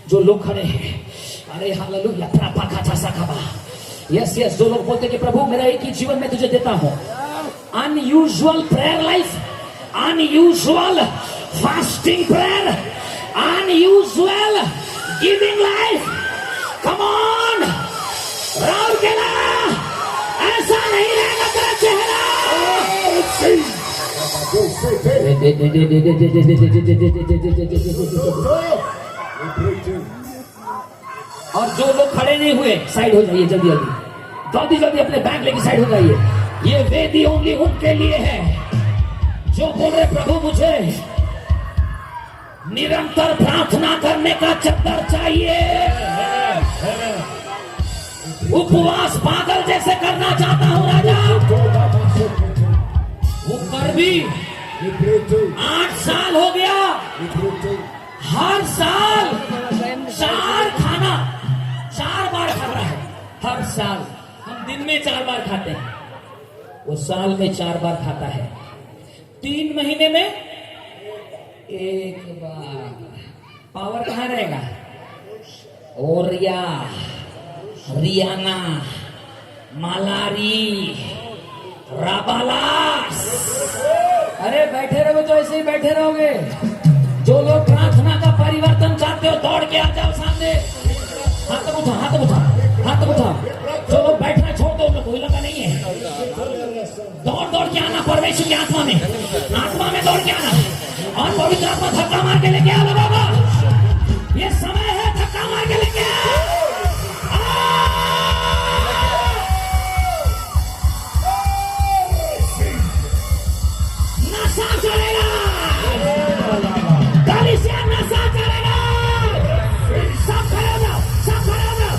[SPEAKER 1] जो लोग खड़े हैं, अरे हालेलुया, यस यस। जो लोग बोलते कि प्रभु मेरा एक ही जीवन में तुझे देता हूं, unusual prayer life, unusual fasting prayer, unusual giving life. Come on Rourkela, ऐसा नहीं रहेगा तेरा चेहरा। और जो लोग खड़े नहीं हुए साइड हो जाइए, जल्दी जल्दी जल्दी अपने बैग लेके साइड हो जाइए। ये वेदी ओनली उनके लिए है जो बोल रहे प्रभु मुझे निरंतर प्रार्थना करने का चक्कर चाहिए, उपवास पागल जैसे करना चाहता हूं राजा। वो कर भी 8 साल हो गया, हर साल 4 बार खा रहा है। हर साल हम दिन में 4 बार खाते हैं, वो साल में 4 बार खाता है। 3 महीने में 1 बार। पावर कहाँ रहेगा? ओरिया, रियाना, मालारी, राबालास। अरे बैठे रहोगे तो ऐसे ही बैठे रहोगे। जो लोग प्रार्थना का परिवर्तन चाहते हो दौड़ के आ जाओ सामने। हाथ उठा, हाथ उठा, हाथ उठा। जो लोग बैठना छोड़ दो, कोई लगा नहीं है। दौड़ के आना परमेश्वर की आत्मा में दौड़ के आना। और पवित्र आत्मा धक्का मार के लेके आ लो बाबा। ये समय है, धक्का मार के लेके आ। नशा चलेगा, गाली से नशा चलेगा। सब खड़े हो जाओ, सब खड़े हो जाओ,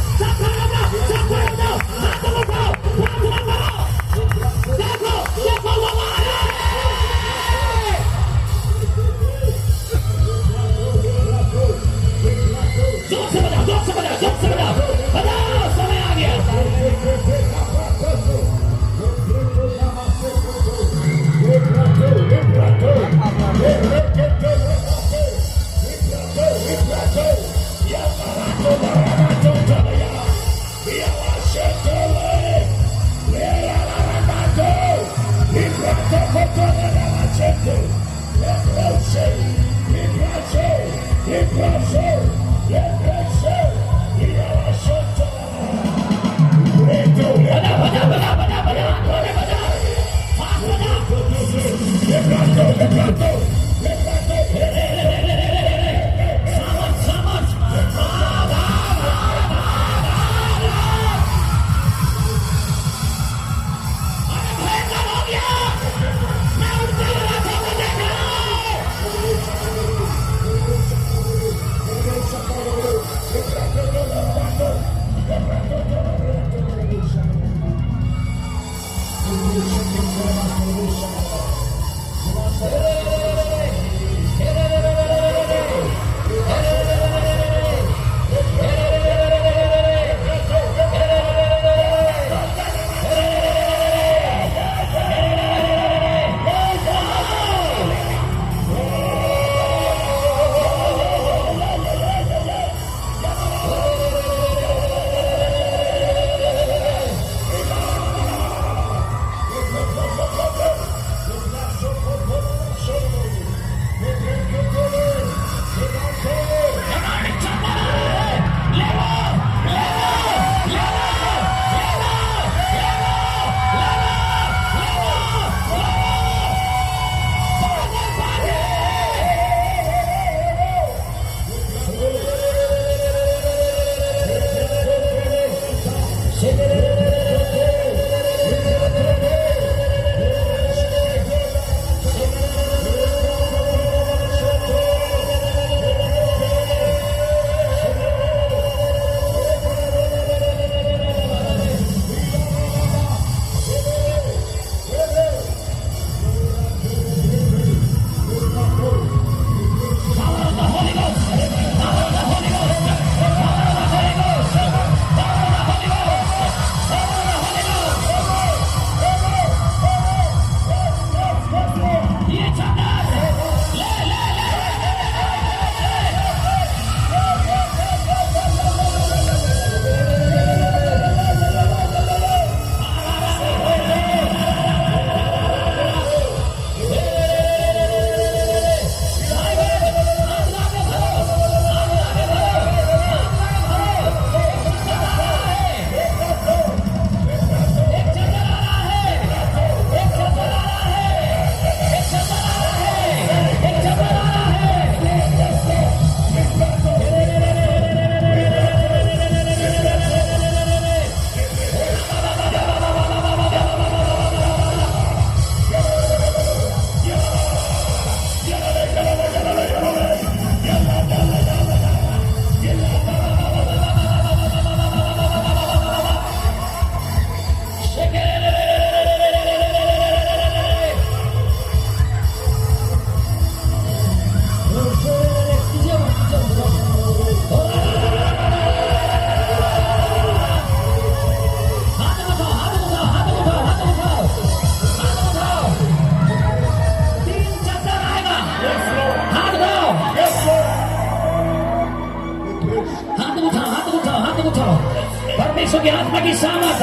[SPEAKER 1] परमेश्वर की आत्मा की सामर्थ।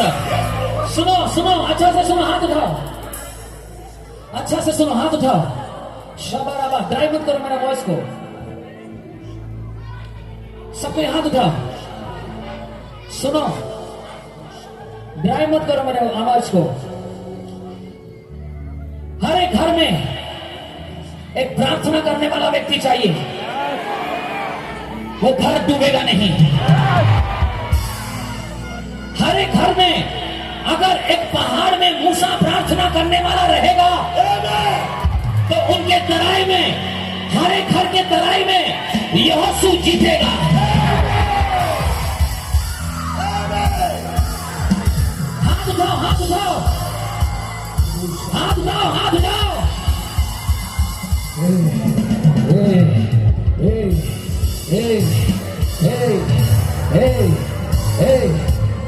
[SPEAKER 1] सुनो सुनो, अच्छा से सुनो, हाथ उठाओ, अच्छा से सुनो, हाथ उठाओ। शबाराबा, ड्राइव मत करो मेरा वॉइस को। सबको हाथ उठाओ, सुनो, ड्राइव मत करो मेरे आवाज को। हर एक घर में एक प्रार्थना करने वाला व्यक्ति चाहिए, वो घर डूबेगा नहीं। हर एक घर में अगर एक पहाड़ में मूसा प्रार्थना करने वाला रहेगा तो उनके तराई में, हर एक घर के तराई में यहोशू जीतेगा। हाथ उठाओ, हाथ उठाओ, हाथ उठाओ, हाथ उठाओ।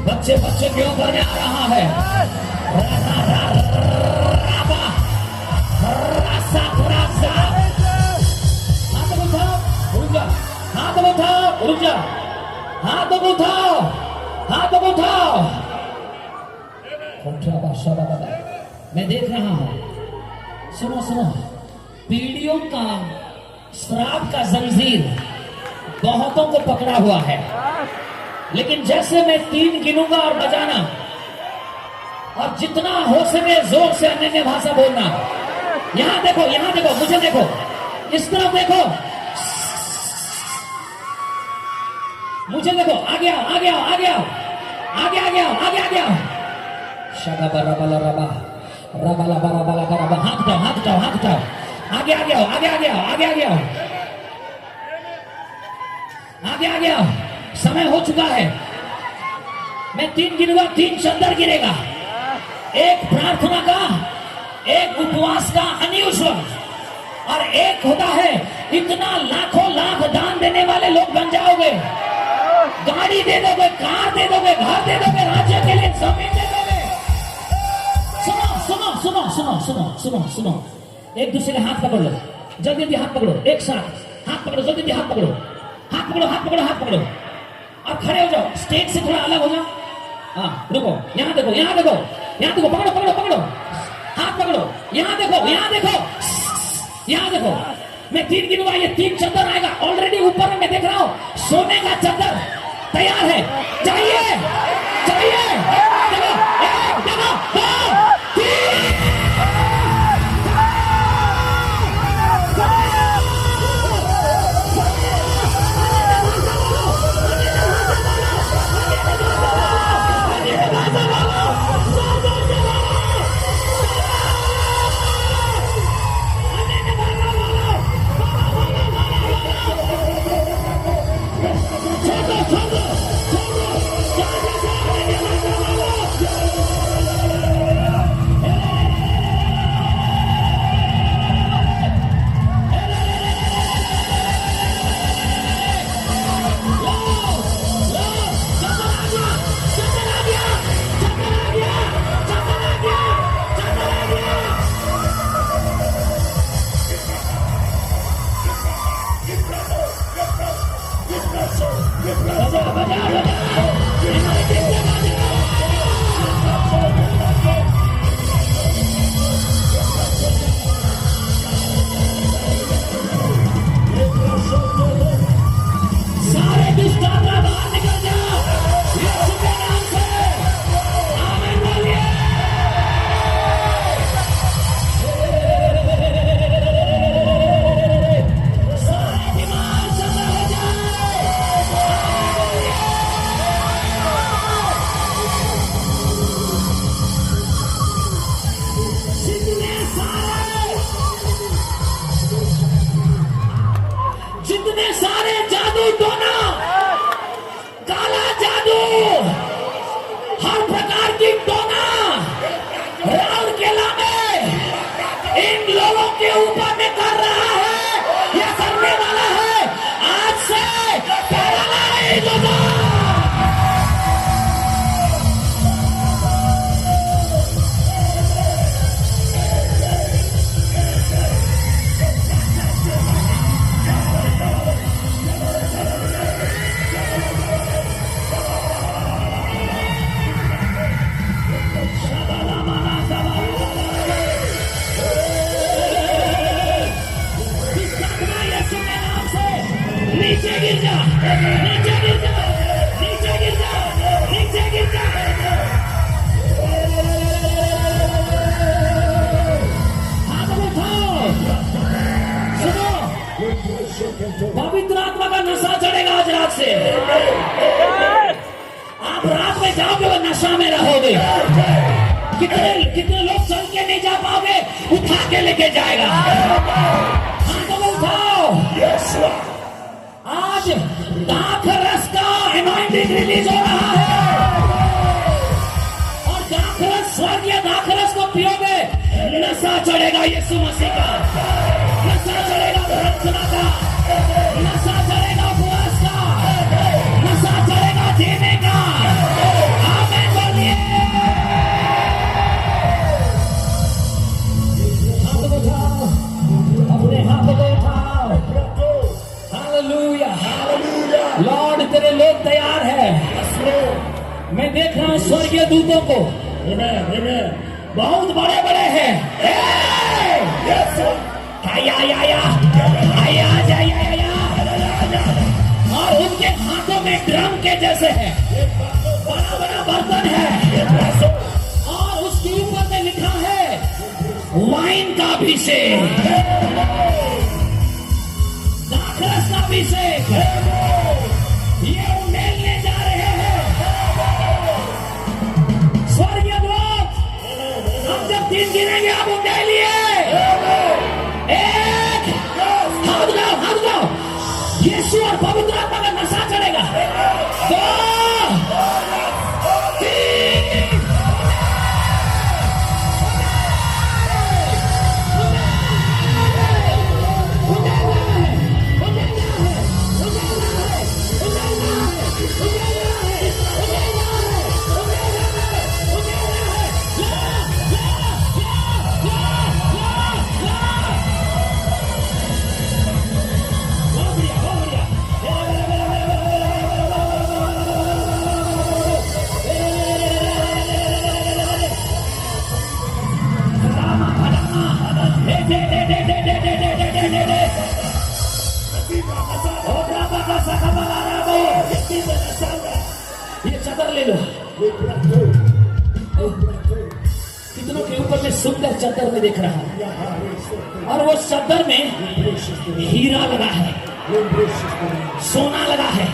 [SPEAKER 1] बच्चे बच्चे के ऊपर में आ रहा है। हाथ उठाओ, रुक जा, हाथ उठाओ, रुक जा, हाथ उठाओ, हाथ उठाओ। मैं देख रहा हूं, सुनो सुनो, पीढ़ियों का श्राप का जंजीर बहुतों को पकड़ा हुआ है, लेकिन जैसे मैं 3 गिनूंगा और बजाना, और जितना हो सके जोर से अन्य भाषा बोलना। यहां देखो, मुझे देखो, इस तरफ देखो, मुझे देखो, आगे आओ। शगा बरा बला रबा रबला बरा बला बरा, हाथ उठाओ, आगे आओ। समय हो चुका है, मैं 3 गिनूंगा, 3 चंदर गिरेगा। एक प्रार्थना का, एक उपवास का अनयूजुअल, और एक होता है इतना लाखों लाख दान देने वाले लोग बन जाओगे। गाड़ी दे दोगे, कार दे दोगे, घर दे दोगे, राज्य के लिए जमीन दे दोगे। सुनो, एक दूसरे के हाथ पकड़ लो, जल्दी हाथ पकड़ो, एक साथ हाथ पकड़ो, जल्दी हाथ पकड़ो, हाथ पकड़ो, और खड़े हो जाओ, स्टेज से थोड़ा अलग हो जाओ। हाँ, रुको, यहाँ देखो, पकड़ो, हाथ पकड़ो, यहाँ देखो, मैं 3 गिनूंगा, ये 3 चद्दर आएगा। ऑलरेडी ऊपर में मैं देख रहा हूँ सोने का चद्दर तैयार है। चाहिए, देखो, 1, 2, 3। पवित्र आत्मा का नशा चढ़ेगा आज रात से। आप रात में जाओगे वो नशा में रहोगे। कितने लोग चल के नहीं जा पाओगे, उठा के लेके जाएगा। हाथों को उठाओ। आज दाखरस का एनॉइंटिंग रिलीज हो रहा है, और दाखरस, स्वर्गीय दाखरस को पियोगे, नशा चढ़ेगा यीशु मसीह का, नशा चढ़ेगा प्रार्थना का, नशा चढ़ेगा उपवास का, नशा चढ़ेगा जीने का। आमीन बोलिए। हाथ को उठाओ, अपने हाथ को उठाओ। Hallelujah, hallelujah. लॉर्ड तेरे लोग तैयार है। मैं देख रहा हूँ स्वर्गीय दूतों को, बहुत बड़े बड़े हैं। आया आया आया आया आया आया आया। और उनके हाथों में ड्रम के जैसे है, बड़ा बड़ा बर्तन है और उसके ऊपर में लिखा है वाइन का अभिषेक, दाखरस का अभिषेक। ये उंडेलने जा रहे हैं स्वर्गीय दूत। हम जब 3 गिनेंगे आप उंडेलिए। 1, हाथ उठाओ। यीशु और पवित्र आत्मा का नशा चढ़ेगा। 2, 3। ये चादर ले लो। कितनों के ऊपर में सुंदर चादर में देख रहा है और वो चादर में हीरा लगा है, सोना लगा है,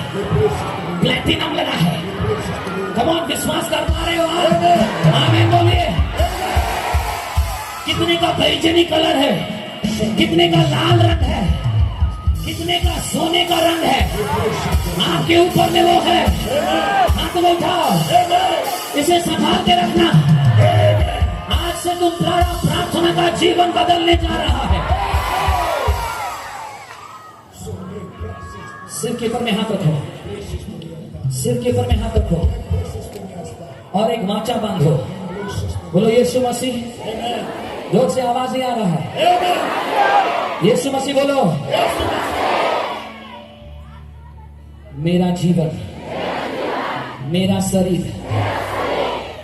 [SPEAKER 1] प्लेटिनम लगा है। कमॉन, विश्वास कर पा रहे हो आप? आमीन बोलिए। कितने का बैजनी कलर है, कितने का लाल रंग है, कितने का सोने का रंग है। आपके ऊपर में वो है। हाथ में उठाओ, इसे संभाल के रखना। आज से तुम प्रार्थना का जीवन बदलने जा रहा है। सिर के ऊपर में हाथ रखो, सिर के ऊपर में हाथ रखो और एक वाचा बांधो। बोलो यीशु मसीह। जोर से आवाज नहीं आ रहा है। यीशु मसीह बोलो। मेरा जीवन, मेरा शरीर,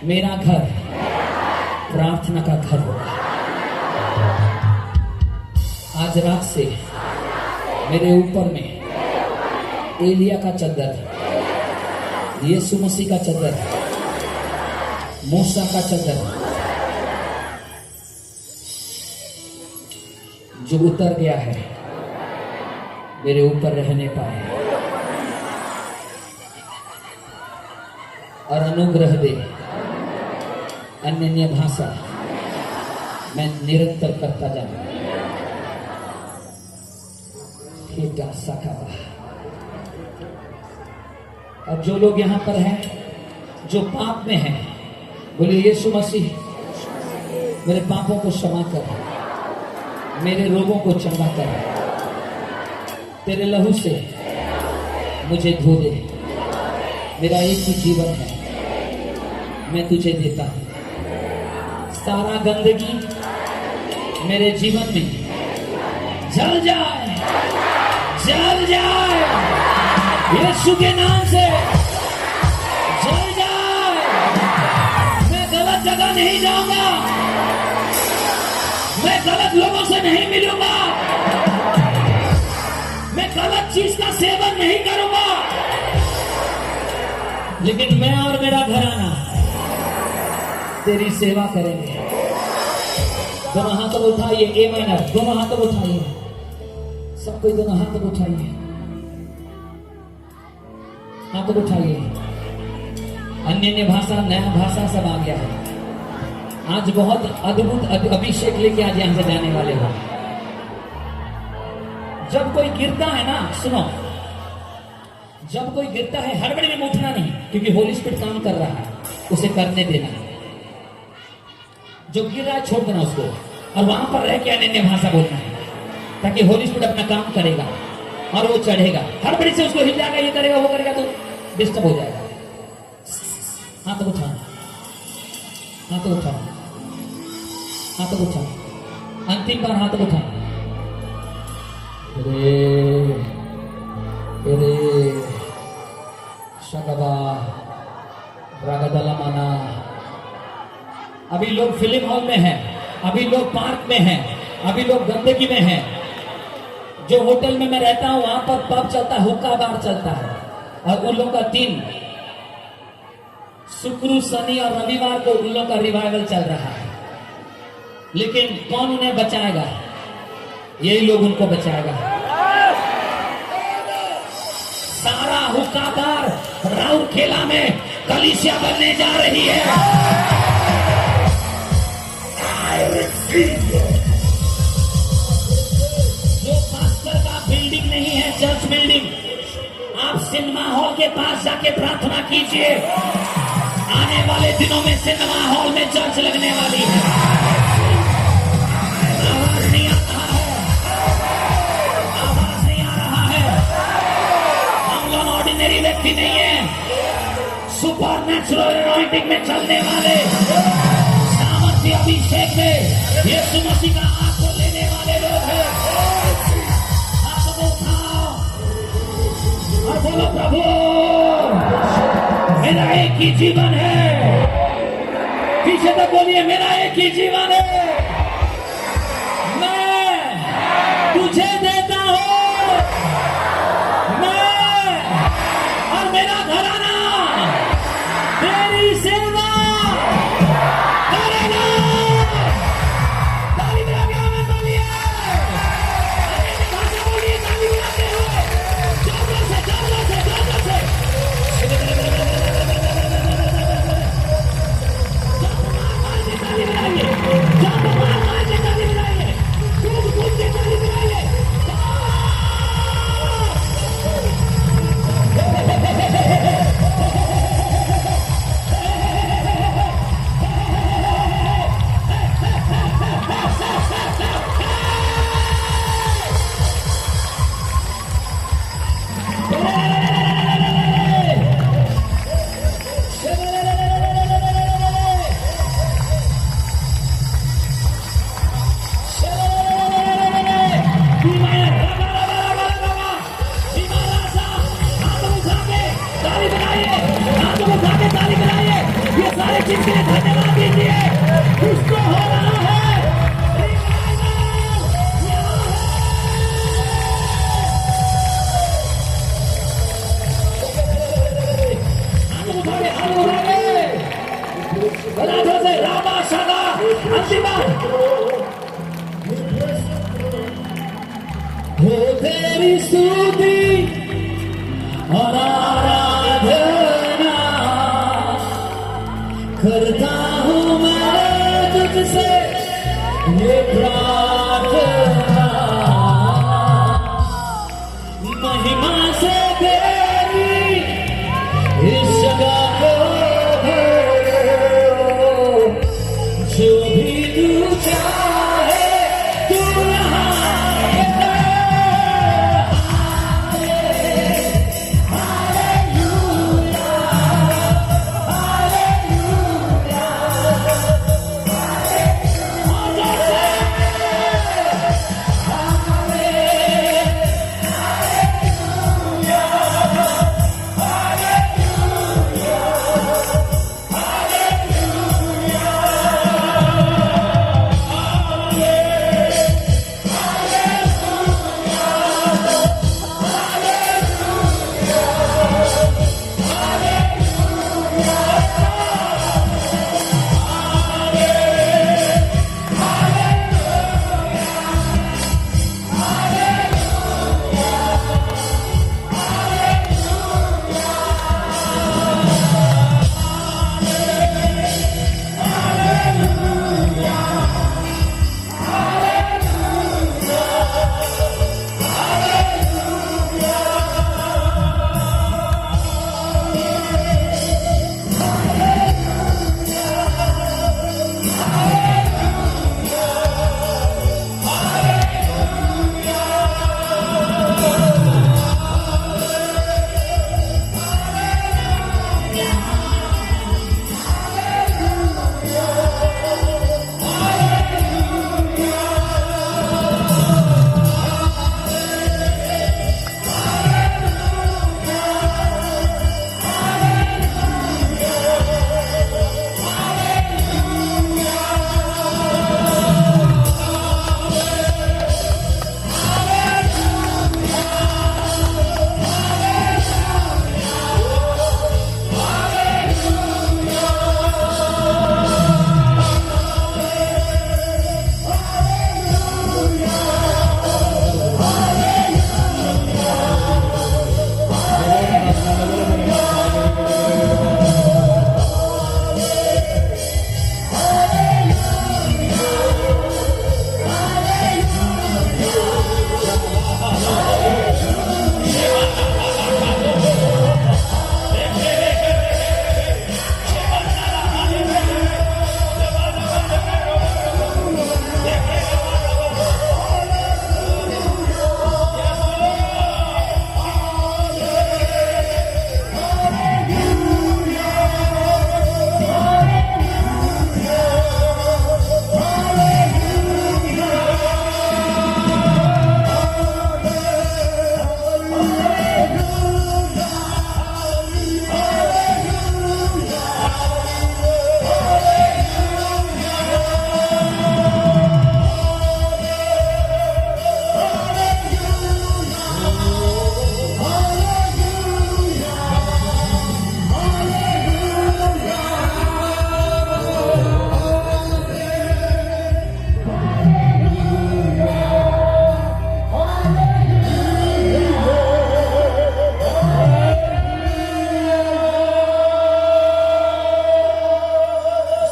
[SPEAKER 1] मेरा घर प्रार्थना का घर होगा। आज रात से मेरे ऊपर में एलिया का चद्दर, यीशु मसीह का चद्दर, मूसा का चद्दर जो उतर गया है, मेरे ऊपर रहने पाए और अनुग्रह दे। अन्य भाषा मैं निरंतर करता जाऊं। और जो लोग यहां पर हैं जो पाप में हैं, बोले यीशु मसीह मेरे पापों को क्षमा कर, मेरे रोगों को चंगा कर, तेरे लहू से मुझे धो दे। मेरा एक ही जीवन है, मैं तुझे देता हूं। सारा गंदगी मेरे जीवन में जल जाए, जल जाए यीशु के नाम से, जल जाए। मैं गलत जगह नहीं जाऊंगा, मैं गलत लोगों से नहीं मिलूंगा, मैं गलत चीज का सेवन नहीं करूंगा, लेकिन मैं और मेरा घराना तेरी सेवा करेंगे। दोनों हाथों को उठाइए, ए माइनर, दोनों हाथों को उठाइए, सब कोई दोनों हाथों को उठाइए, हाथों को उठाइए। अन्य भाषा, नया भाषा सब आ गया है। आज बहुत अद्भुत अभिषेक लेके आज यहां से जाने वाले हो। जब कोई गिरता है ना, सुनो, जब कोई गिरता है हड़बड़ी में उठना नहीं, क्योंकि होली स्पिरिट काम कर रहा है, उसे करने देना। जो गिर रहा है छोड़ देना उसको, और वहां पर रह के अन्य भाषा बोलना है, ताकि होली स्पिरिट अपना काम करेगा और वो चढ़ेगा। हड़बड़ी से उसको हिल जाएगा, ये करेगा वो करेगा तो डिस्टर्ब हो जाएगा। हाथ उठाओ, हाथ उठाओ, हाथ उठाओ, अंतिम बार हाथ उठाओ। अभी लोग फिल्म हॉल में हैं, अभी लोग पार्क में हैं, अभी लोग गंदगी में हैं। जो होटल में मैं रहता हूं वहां पर पब चलता है, हुक्का बार चलता है, और उन लोगों का दिन शुक्र, शनि और रविवार को उन लोगों का रिवाइवल चल रहा है। लेकिन कौन उन्हें बचाएगा? यही लोग उनको बचाएगा। सारा हुक्का बार राउरकेला में कलीसिया बनने जा रही है। जो पास्टर का बिल्डिंग नहीं है, चर्च बिल्डिंग, आप सिनेमा हॉल के पास जाके प्रार्थना कीजिए। आने वाले दिनों में सिनेमा हॉल में चर्च लगने वाली है। आवाज नहीं आ रहा है, आवाज नहीं आ रहा है। हम लोग ऑर्डिनरी व्यक्ति नहीं है, सुपर नेचुरल एनॉइंटिंग में चलने वाले, सामर्थ्य अभिषेक में यीशु मसीह का हाथ को लेने वाले लोग हैं। हाथ को उठाओ और बोलो, प्रभु मेरा एक ही जीवन है। पीछे तक बोलिए, मेरा एक ही जीवन है, मैं तुझे देता हूं, मैं और मेरा घराना तेरी सेवा करेगा। ताली बजा के बोलिए, बोलिए, ताली बजाते हुए, जोर से, जोर से, जोर से। हो तेरी स्तुति और आराधना करता हूँ मैं तुझसे ये प्रार्थना, महिमा से तेरी इस जगह को जो भी तू चाहे तू यहाँ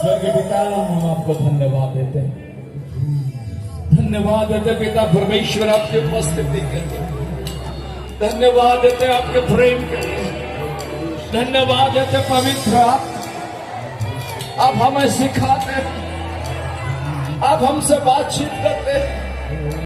[SPEAKER 3] स्वर्गीय पिता, हम आपको धन्यवाद देते हैं, धन्यवाद देते पिता परमेश्वर आपकी उपस्थिति के लिए, धन्यवाद देते आपके प्रेम के लिए, धन्यवाद देते पवित्र आप हमें सिखाते, आप हमसे बातचीत करते,